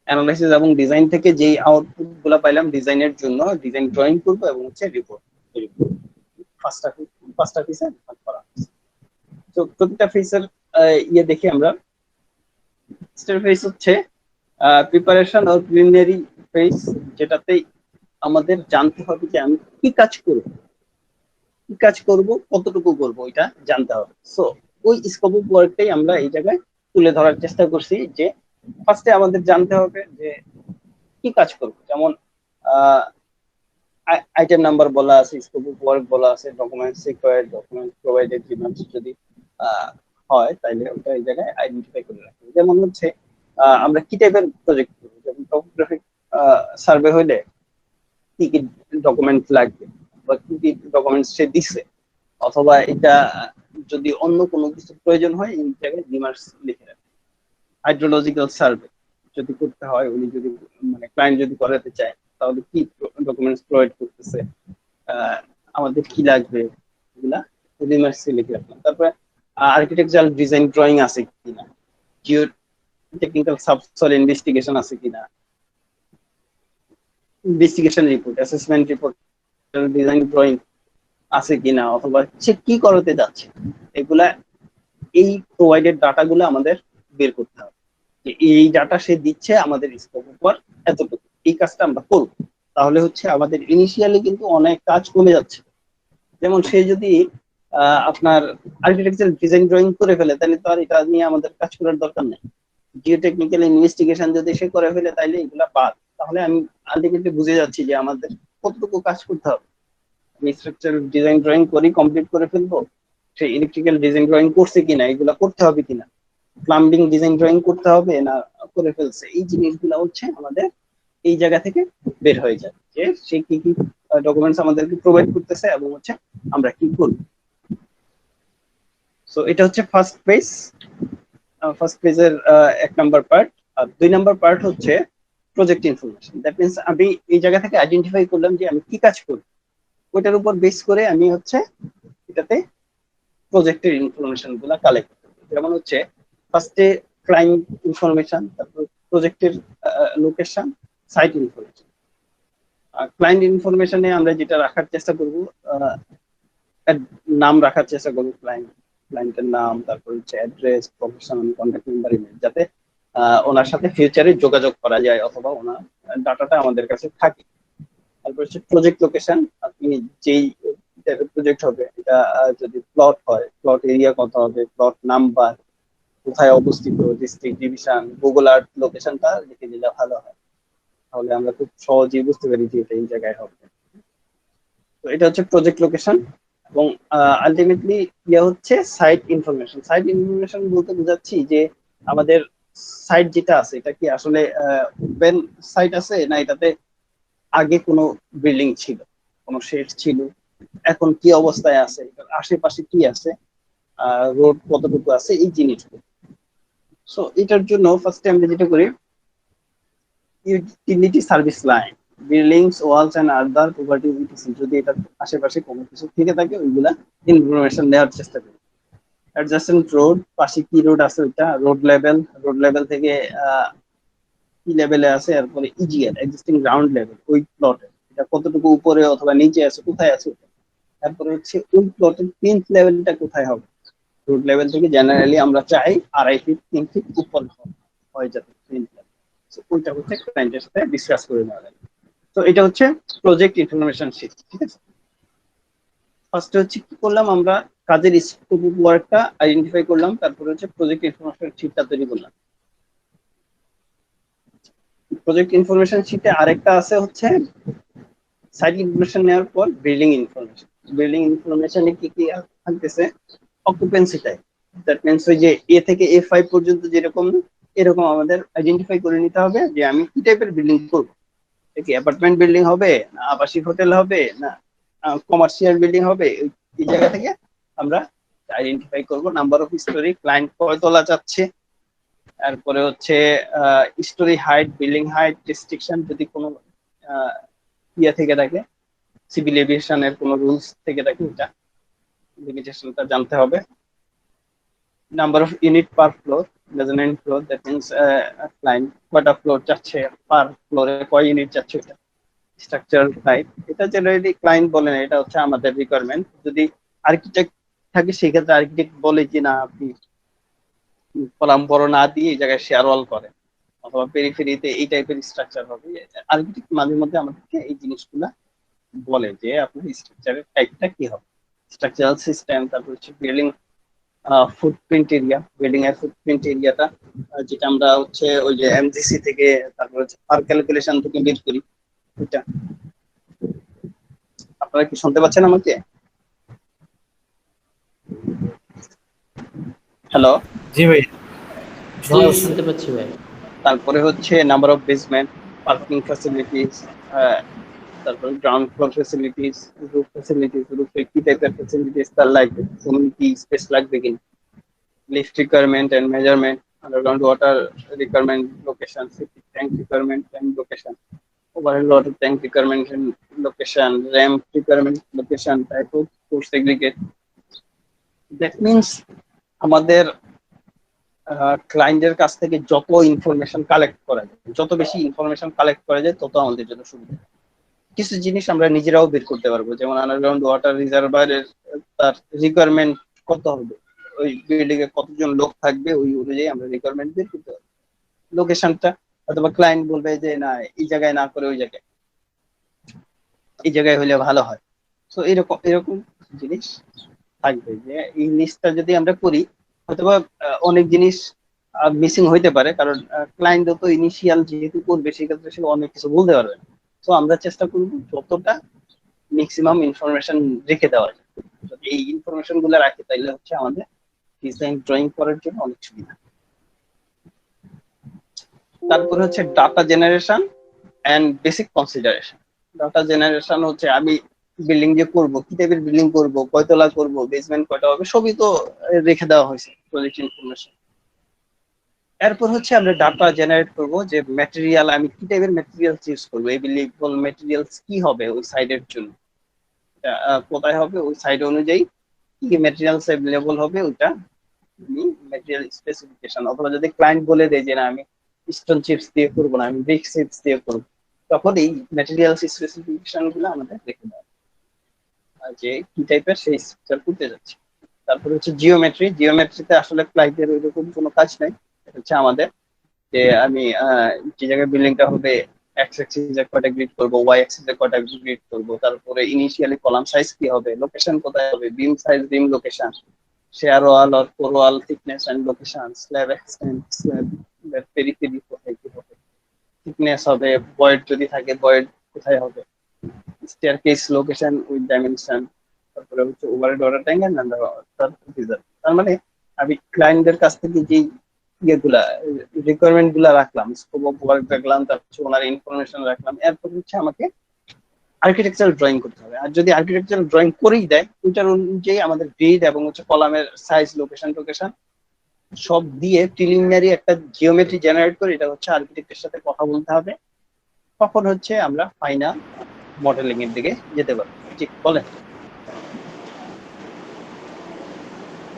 অ্যানালাইসিস এবং ডিজাইন থেকে যেই আউটপুট গুলা পাইলাম ডিজাইনের জন্য ডিজাইন ড্রয়িং করব এবং হচ্ছে রিপোর্ট তৈরি করব। পাঁচটা ফেজে ভাগ করা হয়েছে। তো প্রতিটা ফেজের দেখি আমরা। স্টেপ ফেজ হচ্ছে প্রিপারেশন অর প্রিলিমিনারি ফেজ, যেটাতে আমাদের জানতে হবে যে আমি কি কাজ করব, কতটুকু করব এটা জানতে হবে। সো ওই স্কোপ অফ ওয়ার্কটাই আমরা এই জায়গায় তুলে ধরার চেষ্টা করছি যে ফার্স্টে আমাদের জানতে হবে যে কি কাজ করব। যেমন আইটেম নাম্বার বলা আছে, স্কোপ অফ ওয়ার্ক বলা আছে, documents required, document provided, demands যদি হয় তাহলে ওটা এই জায়গায় আইডেন্টিফাই করে রাখবো। যেমন হচ্ছে আমরা কি টাইপের প্রজেক্ট করব, যেমন টপোগ্রাফিক সার্ভে হইলে কি কি ডকুমেন্ট লাগবে বা কি কি ডকুমেন্টস সে দিচ্ছে, অথবা এটা যদি অন্য কোনো কিছু প্রয়োজন হয় এই জায়গায় ডিমান্ডস লিখে রাখবে। হাইড্রোলজিক্যাল সার্ভে যদি করতে হয়, উনি যদি মানে ক্লায়েন্ট যদি করাতে চায় তাহলে কি ডকুমেন্টস প্রোভাইড করতেছে, আমাদের কি লাগবে, এগুলা ডিমান্ডস লিখে রাখলাম। তারপরে আর্কিটেকচারাল ডিজাইন ড্রয়িং আছে কিনা, জিও টেকনিক্যাল সাবসয়েল ইনভেস্টিগেশন আছে কিনা, investigation report, assessment report, design drawing আছে কিনা, অথবা সে কি করতে যাচ্ছে, এগুলা এই প্রোভাইডেড ডাটাগুলো আমাদের বের করতে হবে যে এই ডাটা সে দিচ্ছে আমাদের স্কোপ উপর এতটুকু, এই কাজটা আমরা করব। তাহলে হচ্ছে আমাদের ইনিশিয়ালি কিন্তু অনেক কাজ কমে যাচ্ছে। যেমন সে যদি আপনার আর্কিটেকচার ডিজাইন ড্রয়িং করে ফেলে তাহলে তো আর এটা নিয়ে আমাদের কাজ করার দরকার নেই। জিও টেকনিক্যাল ইনভেস্টিগেশন যদি সে করে ফেলে তাহলে এগুলা বাদ। তাহলে আমি আলটিমেটলি বুঝে যাচ্ছি যে আমাদের কতটুকু কাজ করতে হবে। আমি স্ট্রাকচারাল ডিজাইন ড্রয়িং করি, কমপ্লিট করে ফেলবো, সে ইলেকট্রিক্যাল ডিজাইন ড্রয়িং করছে কিনা, এগুলা করতে হবে কিনা, প্লাম্বিং ডিজাইন ড্রয়িং করতে হবে না করে ফেলছে, এই জিনিসগুলো হচ্ছে আমাদের এই জায়গা থেকে বের হয়ে যায় যে সে কি কি ডকুমেন্টস আমাদেরকে প্রোভাইড করতেছে এবং হচ্ছে আমরা কি করব। সো এটা হচ্ছে ফার্স্ট পেজের 1 নাম্বার পার্ট। আর 2 নাম্বার পার্ট হচ্ছে প্রজেক্ট ইনফরমেশন। দ্যাট মিন্স আমি এই জায়গা থেকে আইডেন্টিফাই করলাম যে আমি কি কাজ করব, ওইটার উপর বেস করে আমি হচ্ছে এটাতে প্রজেক্টের ইনফরমেশন গুলা কালেক্ট করব। যেমন হচ্ছে ফার্স্টে ক্লায়েন্ট ইনফরমেশন, তারপর প্রজেক্টের লোকেশন, সাইট ইনফরমেশন। ক্লায়েন্ট ইনফরমেশনে আমরা যেটা রাখার চেষ্টা করব, নাম রাখার চেষ্টা করব, ক্লায়েন্টের নাম, তারপর হচ্ছে address, profession, contact number, email, যাতে ওনার সাথে ফিউচারে যোগাযোগ করা যায় অথবা ওনার ডাটাটা আমাদের কাছে থাকে। তারপর হচ্ছে প্রজেক্ট লোকেশন, আপনি যেই প্রজেক্ট হবে এটা যদি প্লট হয়, প্লট এরিয়া কত হবে, প্লট নাম্বার, কোথায় অবস্থিত, ডিস্ট্রিক্ট, ডিভিশন, গুগল আর্থ লোকেশনটা লিখে দিলে ভালো হয়, তাহলে আমরা খুব সহজেই বুঝতে পারি যে এটা এই জায়গায় হবে। তো এটা হচ্ছে প্রজেক্ট লোকেশন। এবং আলটিমেটলি হচ্ছে সাইট ইনফরমেশন। সাইট ইনফরমেশন বলতে বোঝাচ্ছি যে আমাদের সাইট যেটা আছে এটা কি আসলে ওপেন সাইট আছে, না এটাতে আগে কোনো বিল্ডিং ছিল, কোনো শেড ছিল, এখন কি অবস্থায় আছে, আশেপাশে কি আছে, রোড কতটুকু আছে, এই জিনিসগুলো। সো এটার জন্য ফার্স্টে আমরা যেটা করি, utility service line, buildings, walls and other property, যদি এটা আশেপাশে কোনো কিছু থেকে থাকে ওইগুলা ইনফরমেশন নেওয়ার চেষ্টা করি। অ্যাডজাসেন্ট রোড, পাশে কি রোড আছে ওইটা, রোড লেভেল থেকে কি লেভেলে আছে, এরপরে ইজিআর, এক্সিস্টিং গ্রাউন্ড লেভেল, ওই প্লটে এটা কতটুকু উপরে অথবা নিচে আছে, কোথায় আছে, তারপরে হচ্ছে ওই প্লটের প্লিন্থ লেভেলটা কোথায় হবে। রোড লেভেল থেকে জেনারেলি আমরা চাই 2.5 ফিট 3 ফিট উপরে হয় যাতে প্লিন্থ লেভেল। সো ওইটা হচ্ছে ক্লায়েন্টের সাথে ডিসকাস করে নেওয়া যায়। তো এটা হচ্ছে প্রজেক্ট ইনফরমেশন শীট। ঠিক আছে, ফার্স্টে হচ্ছে কি করলাম, আমরা কাজের স্কোপ অফ ওয়ার্কটা আইডেন্টিফাই করলাম, তারপরে হচ্ছে প্রজেক্ট ইনফরমেশন শীটটা তৈরি করলাম। প্রজেক্ট ইনফরমেশন শীটে আরেকটা আছে হচ্ছে সাইট ইনফরমেশন নেওয়ার পর বিল্ডিং ইনফরমেশন। বিল্ডিং ইনফরমেশনে কি কি থাকতেছে, অকুপেন্সি টাইপ, দ্যাট মিন্স ওই যে এ থেকে A5 পর্যন্ত যেরকম এরকম আমাদের আইডেন্টিফাই করে নিতে হবে যে আমি কি টাইপের বিল্ডিং করবো, কি অ্যাপার্টমেন্ট বিল্ডিং হবে, না আবাসিক হোটেল হবে, না কমার্শিয়াল বিল্ডিং হবে। এই জায়গা থেকে আমরা আইডেন্টিফাই করব নাম্বার অফ স্টোরি, ক্লায়েন্ট কয়তলা চাচ্ছে, তারপরে হচ্ছে story height, building height restriction যদি কোনো ইয়ে থেকে থাকে, সিভিল এভিয়েশনের কোনো রুলস থেকে থাকে, এটা লিমিটেশনটা জানতে হবে। Number of unit per floor, measurement floor, that means client কয়টা ফ্লোর যাচ্ছে, পার ফ্লোরে কয় ইউনিট যাচ্ছে, এটা স্ট্রাকচারাল টাইপ। এটা জেনারেলি ক্লায়েন্ট বলে না, এটা হচ্ছে আমাদের রিকোয়ারমেন্ট। যদি আর্কিটেক্ট থাকে সেক্ষেত্রে আর্কিটেক্ট বলে যে না আপনি কলাম বড় না দিয়ে এই জায়গায় শেয়ার ওয়াল করে, অথবা পেরিফেরিতে এই টাইপের স্ট্রাকচার হবে। আর্কিটেক্ট মাঝে মধ্যে আমাদেরকে এই জিনিসগুলা বলে যে আপনার স্ট্রাকচারের টাইপটা কি হবে, স্ট্রাকচারাল সিস্টেম। তারপর হচ্ছে বিল্ডিং ফুটপ্রিন্ট এরিয়া, বিল্ডিং এর ফুটপ্রিন্ট এরিয়াটা যেটা আমরা হচ্ছে ওই যে এমজিসি থেকে, তারপর হচ্ছে পার ক্যালকুলেশন থেকে বের করি। এটা আপনারা কি শুনতে পাচ্ছেন আমাকে? হ্যালো? জি ভাই, জি শুনতে পাচ্ছি ভাই। তারপরে হচ্ছে number of basement, parking facilities, তারপর গ্রাউন্ড ফ্লোর ফ্যাসিলিটিস, রুফে কি টাইপের ফ্যাসিলিটিস তার লাগবে, কমিউনিটি স্পেস লাগবে কিনা, lift requirement and measurement, underground water requirement, location, septic tank requirement and location, overhead water tank requirement and location, ramp requirement, location, type of coarse aggregate. That means আমাদের ক্লায়েন্টের কাছ থেকে যত information collect করা যায়, যত বেশি ইনফরমেশন কালেক্ট করা যায় তত আমাদের জন্য সুবিধা। কিছু জিনিস আমরা নিজেরাও বের করতে পারবো, যেমন আন্ডারগ্রাউন্ড ওয়াটার রিজার্ভারের তার রিকোয়ারমেন্ট কত হবে, ওই বিল্ডিং এ কতজন লোক থাকবে, ওই অনুযায়ী আমরা রিকোয়ারমেন্ট বের করতে পারবো। লোকেশনটা অথবা ক্লায়েন্ট বলবে যে না এই জায়গায় না করে ওই জায়গায়, এই জায়গায় হলে ভালো হয়। তো এরকম এরকম জিনিস থাকবে যে এই লিস্টটা যদি আমরা করি, অথবা অনেক জিনিস মিসিং হইতে পারে, কারণ ক্লায়েন্ট তো ইনিশিয়াল যেহেতু করবে সেক্ষেত্রে সে অনেক কিছু বলতে পারবে না। তো আমরা চেষ্টা করব যতটা ম্যাক্সিমাম ইনফরমেশন রেখে দেওয়া যায়। যদি এই ইনফরমেশন গুলো রাখি তাহলে হচ্ছে আমাদের ডিজাইন ড্রয়িং করার জন্য অনেক সুবিধা। তারপর হচ্ছে data generation and basic consideration. Data generation হচ্ছে আমি বিল্ডিং যে করব, কি টাইপের বিল্ডিং করব, কয়তলা করব, বেসমেন্ট কয়টা হবে, সবই তো রেখে দেওয়া হয়েছে প্রজেক্ট ইনফরমেশন। এরপর হচ্ছে আমরা ডাটা জেনারেট করব যে ম্যাটেরিয়াল, আমি কি টাইপের ম্যাটেরিয়ালস ইউজ করবো, এভেলেবল ম্যাটেরিয়ালস কি হবে ওই সাইডের জন্য, কোথায় হবে, ওই সাইড অনুযায়ী কি ম্যাটেরিয়ালস অ্যাভেলেবল হবে, ওইটা আমি ম্যাটেরিয়াল স্পেসিফিকেশন। অথবা যদি ক্লায়েন্ট বলে দেয় যে না আমি স্টোন চিপস দিয়ে করবো না, আমি ব্রিক চিপস দিয়ে করবো, তখন এই ম্যাটেরিয়ালস স্পেসিফিকেশন গুলো আমাদের রেখে দেওয়া যে কি টাইপের সেই স্ট্রাকচার করতে যাচ্ছে। তারপর হচ্ছে জিওমেট্রি। জিওমেট্রিতে আসলে ক্লায়েন্টের ওইরকম কোনো কাজ নাই, এটা হচ্ছে আমাদের যে আমি যে জায়গায় বিল্ডিংটা হবে এক্স অ্যাক্সিসে কয়টা গ্রিড করবো, ওয়াই অ্যাক্সিসে কয়টা গ্রিড করবো, তারপরে ইনিশিয়ালি কলাম সাইজ কি হবে, লোকেশন কোথায় হবে, beam size, beam location, shear wall or core wall thickness and location, slab extent, slab periphery কোথায় কি হবে, থিকনেস হবে, ভয়েড যদি থাকে ভয়েড কোথায় হবে, স্টেয়ারকেস লোকেশন উইথ ডাইমেনশন, তারপরে হচ্ছে overhead water tank and underground. তার মানে আমি ক্লায়েন্টদের কাছ থেকে যে ইয়েগুলা রিকোয়ারমেন্ট গুলা রাখলাম, স্কোপ অফ ওয়ার্ক রাখলাম, তারপর হচ্ছে ওনার ইনফরমেশন রাখলাম, এরপর হচ্ছে আমাকে আর্কিটেকচারাল ড্রয়িং করতে হবে। আর যদি আর্কিটেকচারাল ড্রয়িং করেই দেয়, ওইটার অনুযায়ী আমাদের গ্রিড এবং হচ্ছে কলামের সাইজ, লোকেশন টোকেশন সব দিয়ে প্রিলিমিনারি একটা জিওমেট্রি জেনারেট করে এটা হচ্ছে আর্কিটেক্টের সাথে কথা বলতে হবে। তখন হচ্ছে আমরা ফাইনাল মডেলিং এর দিকে যেতে পারবো। ঠিক বলেন,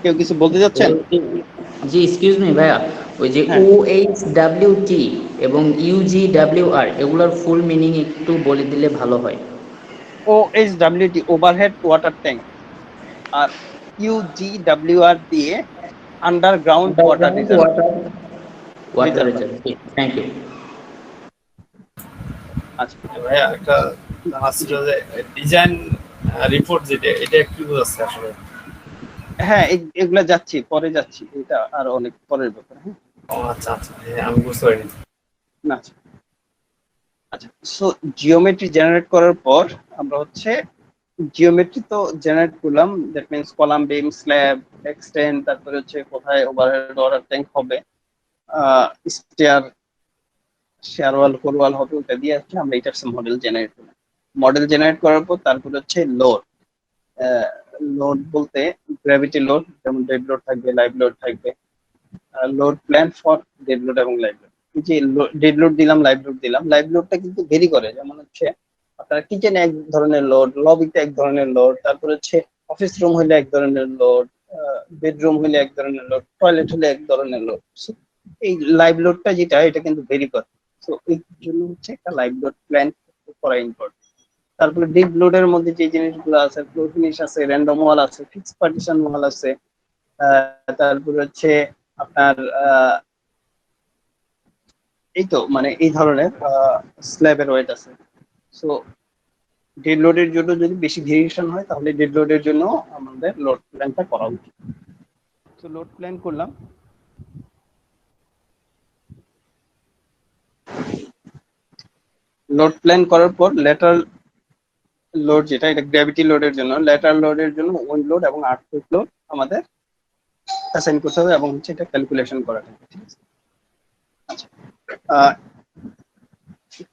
কেউ কিছু বলতে যাচ্ছেন? জি এক্সকিউজ মি ভাইয়া, ওই যে হ্যাঁ। OHWT এবং UGWR এগুলোর ফুল মিনিং একটু বলে দিলে ভালো হয়। OHWT ওভারহেড ওয়াটার ট্যাঙ্ক, আর UGWR দিয়ে underground water reserve. Water reserve. Thank you. আচ্ছা, ভাইয়া একটা জানা ছিল যে ডিজাইন রিপোর্ট যেটা, এটা কি বোঝাচ্ছে আসলে? হ্যাঁ এগুলা যাচ্ছি, পরে যাচ্ছি, এটা আর অনেক পরের ব্যাপার। হ্যাঁ ও আচ্ছা আচ্ছা, হ্যাঁ আমি বুঝতে পারিনি। না আচ্ছা, সো জিওমেট্রি জেনারেট করার পর আমরা হচ্ছে জিওমেট্রি তো জেনারেট করলাম, that means column, beam, slab, extend, তারপরে হচ্ছে কোথায় ওভারহেড ওয়াটার ট্যাঙ্ক হবে, স্টেয়ার, শেয়ার ওয়াল, কোর ওয়াল হবে, ওটা দিয়ে হচ্ছে আমরা এটা মডেল জেনারেট করলাম। মডেল জেনারেট করার পর তারপরে হচ্ছে লোড। লোড বলতে গ্র্যাভিটি লোড, যেমন ডেড লোড থাকবে, লাইভ লোড থাকবে, load plan for dead load এবং লাইভ লোড। যে ডেড লোড দিলাম, লাইভ লোড দিলাম, লাইভ লোডটা কিন্তু ভেরি করে। যেমন হচ্ছে আপনার কিচেনে এক ধরনের লোড, লবিতে এক ধরনের লোড, তারপর হচ্ছে অফিস রুম হলে এক ধরনের লোড, বেডরুম হলে এক ধরনের লোড, টয়লেট হলে এক ধরনের লোড। এই লাইভ লোডটা যেটা, এটা কিন্তু ভেরি করে। তো এই জন্য হচ্ছে একটা লাইভ লোড প্ল্যান করা ইম্পর্টেন্ট। তারপরে ডিপ লোডের মধ্যে যে জিনিসগুলো আছে, ফ্লো ফিনিশ আছে, র্যান্ডম ওয়াল আছে, ফিক্স পার্টিশন ওয়াল আছে, তারপরে হচ্ছে আপনার এই তো মানে এই ধরনের স্ল্যাবের ওয়েট আছে। সো ডেড লোডের জন্য যদি বেশি ভেরিয়েশন হয় তাহলে ডেড লোডের জন্য আমাদের লোড প্ল্যানটা করা উচিত। তো লোড প্ল্যান করলাম, লোড প্ল্যান করার পর ল্যাটারাল লোড যেটা, এটা গ্র্যাভিটি লোডের জন্য, ল্যাটারাল লোডের জন্য উইন্ড লোড এবং আর্থকুয়েক লোড আমাদের অ্যাসাইন করতে হবে এবং হচ্ছে এটা ক্যালকুলেশন করা হবে। ঠিক আছে। আচ্ছা,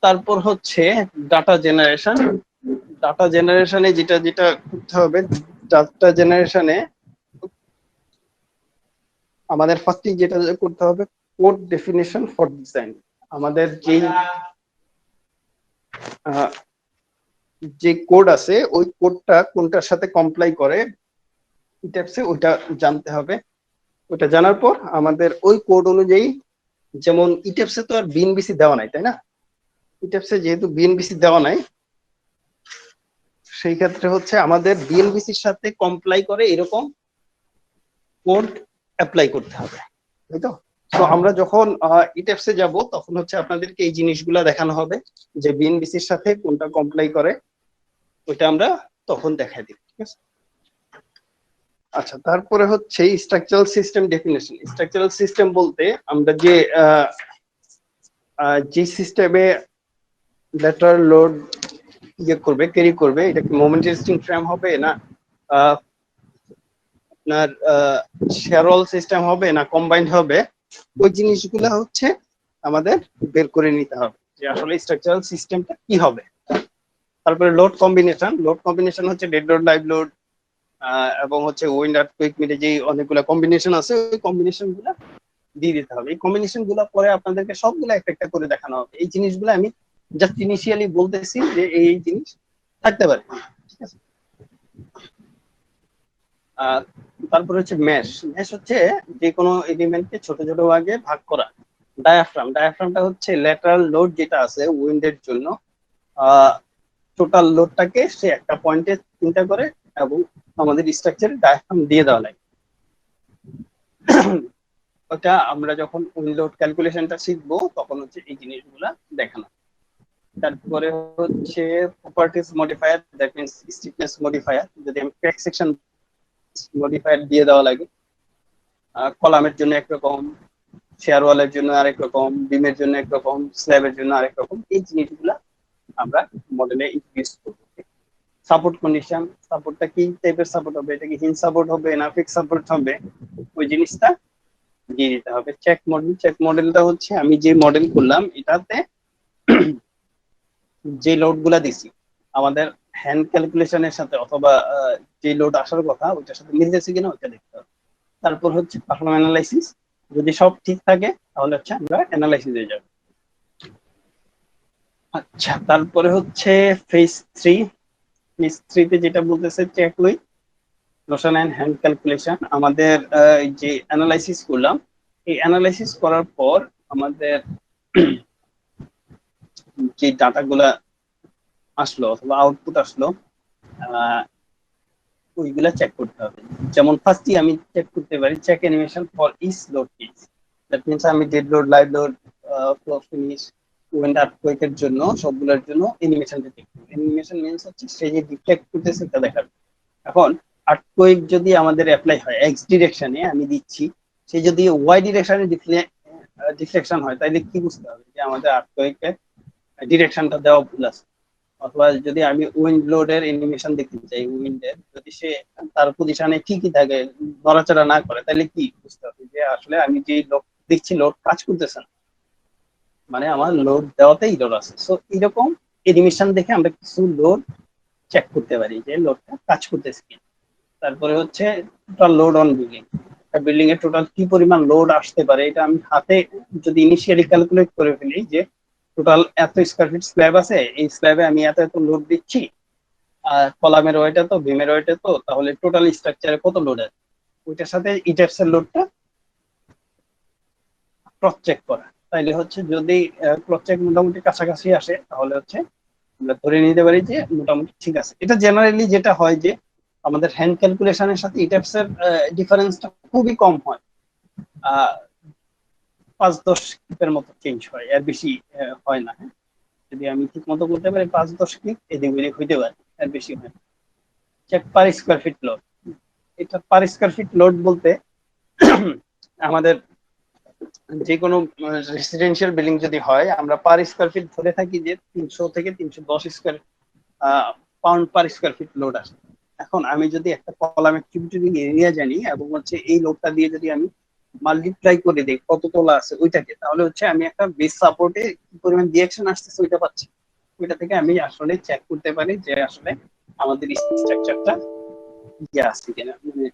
তারপর হচ্ছে ডাটা জেনারেশন। ডাটা জেনারেশনে যেটা যেটা করতে হবে, ডাটা জেনারেশনে আমাদের ফার্স্টে যেটা করতে হবে, কোড ডেফিনেশন ফর ডিজাইন। আমাদের যে কোড আছে ওই কোডটা কোনটার সাথে কমপ্লাই করে ইটেপসে ওইটা জানতে হবে। ওইটা জানার পর আমাদের ওই কোড অনুযায়ী, যেমন ইটেপসে তো আর বিএনবিসি দেওয়া নাই, তাই না? ইটেপসে যেহেতু বিএনবিসি দেওয়া নাই, সেই ক্ষেত্রে হচ্ছে আমাদের বিএনবিসির সাথে কমপ্লাই করে এরকম কোড অ্যাপ্লাই করতে হবে, তাই তো? তো আমরা যখন ইটেপসে যাব তখন হচ্ছে আপনাদেরকে এই জিনিসগুলা দেখানো হবে যে বিএনবিসির সাথে কোনটা কমপ্লাই করে, ওইটা আমরা তখন দেখাই দিব। ঠিক আছে। আচ্ছা, তারপরে হচ্ছে structural system definition. Structural system বলতে আমরা যে সিস্টেমে ল্যাটারাল লোড করবে, ক্যারি করবে, এটা কি মোমেন্ট রেজিস্টিং ফ্রেম হবে, না আপনার শেয়ারওয়াল সিস্টেম হবে, না কম্বাইন্ড হবে, ওই জিনিসগুলো হচ্ছে আমাদের বের করে নিতে হবে যে আসলে স্ট্রাকচারাল সিস্টেমটা কি হবে। তারপরে লোড কম্বিনেশন। লোড কম্বিনেশন হচ্ছে ডেড লোড, লাইভ লোড এবং হচ্ছে উইন্ড আর্থকুয়েক মিলে যে অনেকগুলো কম্বিনেশন আছে, ওই কম্বিনেশন গুলা দিয়ে দিতে হবে। এই কম্বিনেশন গুলা পরে আপনাদেরকে সবগুলো একটা একটা করে দেখানো হবে। এই জিনিসগুলো আমি জাস্ট ইনিশিয়ালি বলতেছি যে এই জিনিস থাকতে পারে। ঠিক আছে। তারপরে হচ্ছে মেশ। মেশ হচ্ছে যে কোনো এলিমেন্টকে ছোট ছোট ভাগে ভাগ করা। ডায়াফ্রাম। ডায়াফ্রামটা হচ্ছে ল্যাটারাল লোড যেটা আছে উইন্ডের জন্য, টোটাল লোডটাকে সে একটা পয়েন্টে চিন্তা করে এবং আমাদের স্ট্রাকচারে ডায়াফ্রাম দিয়ে দেওয়া লাগে। ওটা আমরা যখন উইন্ড লোড ক্যালকুলেশনটা শিখবো তখন হচ্ছে এই জিনিসগুলা দেখানো। তারপরে হচ্ছে properties modifier, that means stiffness modifier. যদি আমি ক্র্যাক সেকশন মডিফায়ার দিয়ে দেওয়া লাগে, কলামের জন্য একরকম, শেয়ার ওয়ালের জন্য আরেক রকম, বিমের জন্য একরকম, স্ল্যাবের জন্য আরেক রকম। এই জিনিসগুলা আমরা মডেলে ইউজ করব। সাপোর্ট কন্ডিশন, সাপোর্টটা কি টাইপের সাপোর্ট হবে, এটা কি হিঞ্জ সাপোর্ট হবে না ফিক্স সাপোর্ট হবে, ওই জিনিসটা দিয়ে দিতে হবে। Check model. চেক মডেলটা হচ্ছে আমি যে মডেল করলাম এটাতে যে লোড গুলা দিছি আমাদের হ্যান্ড ক্যালকুলেশনের সাথে অথবা যে লোড আসার কথা ওইটার সাথে মিলতেছে কিনা ওইটা দেখতে হবে। তারপর হচ্ছে পারফর্ম অ্যানালাইসিস। যদি সব ঠিক থাকে তাহলে হচ্ছে আমরা অ্যানালাইসিসে যাব। আচ্ছা, তারপরে হচ্ছে ফেজ 3। ফেজ 3 তে যেটা বলতেছে check with notion and hand calculation. আমাদের যে অ্যানালাইসিস করলাম, এই অ্যানালাইসিস করার পর আমাদের যে ডাটাগুলা আসলো অথবা আউটপুট আসলো ওইগুলা চেক করতে হবে। যেমন ফার্স্টই আমি চেক করতে পারি check animation for each load case. That means আমি dead load, live load, floor finish, wind আর্থকুয়েকের জন্য সবগুলোর জন্য অ্যানিমেশনটা চেক করব। অ্যানিমেশন মিন্স হচ্ছে সে যে ডিফ্লেক্ট করতেছে তা দেখাবে। এখন আর্থকুয়েক যদি আমাদের অ্যাপ্লাই হয় এক্স ডিরেকশনে, আমি দিচ্ছি, সে যদি ওয়াই ডিরেকশনে ডিফ্লেকশন হয় তাহলে কি বুঝতে হবে যে আমাদের আর্থকুয়েকের ডিরেকশনটা দেওয়া ভুল আছে। অথবা যদি আমি উইন্ড লোডের অ্যানিমেশন দেখতে চাই, উইন্ডের যদি সে তার পজিশনে ঠিকই থাকে, নড়াচড়া না করে, তাহলে কি বুঝতে হবে যে আসলে আমি যে লোড দিচ্ছি লোড কাজ করতেছে না, মানে আমার লোড দেওয়াতেই লোড আছে। সো এরকম অ্যানিমেশন দেখে আমরা কিছু লোড চেক করতে পারি যে লোডটা কাজ করতেছে কিনা। তারপরে হচ্ছে টোটাল লোড অন বিল্ডিং। একটা বিল্ডিং এর টোটাল কি পরিমাণ লোড আসতে পারে, এটা আমি হাতে যদি ইনিশিয়ালি ক্যালকুলেট করে ফেলি যে টোটাল এত স্কয়ার ফিট স্ল্যাব আছে, এই স্ল্যাবে আমি এত এত লোড দিচ্ছি, আর কলামের ওয়েট এত, বিমের ওয়েট এত, তাহলে টোটাল স্ট্রাকচারে কত লোড আছে, ওইটার সাথে ইটার্স এর লোডটা ক্রস চেক করা। তাইলে হচ্ছে যদি ক্রস চেক মোটামুটি কাছাকাছি আসে তাহলে হচ্ছে আমরা ধরে নিতে পারি যে মোটামুটি ঠিক আছে। এটা জেনারেলি যেটা হয় যে আমাদের হ্যান্ড ক্যালকুলেশনের সাথে ইটার্স এর ডিফারেন্সটা খুবই কম হয়, 5-10 ক্লিপের মতো চেঞ্জ হয়, এর বেশি হয় না। যদি আমি ঠিক মতো করতে পারি 5-10 ক্লিপ এদিক ওদিক হইতে পারে, এর বেশি হয় না। Check per square feet load, এটা পার স্কয়ার ফিট লোড বলতে আমাদের যে কোনো রেসিডেন্সিয়াল বিল্ডিং যদি হয় আমরা পার স্কয়ার ফিট ধরে থাকি যে 300 থেকে 310 স্কয়ার পাউন্ড পার স্কয়ার ফিট লোড আসে। এখন আমি যদি একটা কলামের ট্রিবিউটারি এরিয়া জানি এবং হচ্ছে এই লোডটা দিয়ে যদি আমি মাল্টিপ্লাই করে দিই কত তোলা আছে ওইটাকে, তাহলে হচ্ছে আমি একটা বেস সাপোর্টে কি পরিমাণ রিঅ্যাকশন আসতেছে ওইটা পাচ্ছি। ওইটা থেকে আমি আসলে চেক করতে পারি যে আসলে আমাদের স্ট্রাকচারটা ইয়ে আছে কিনা, মানে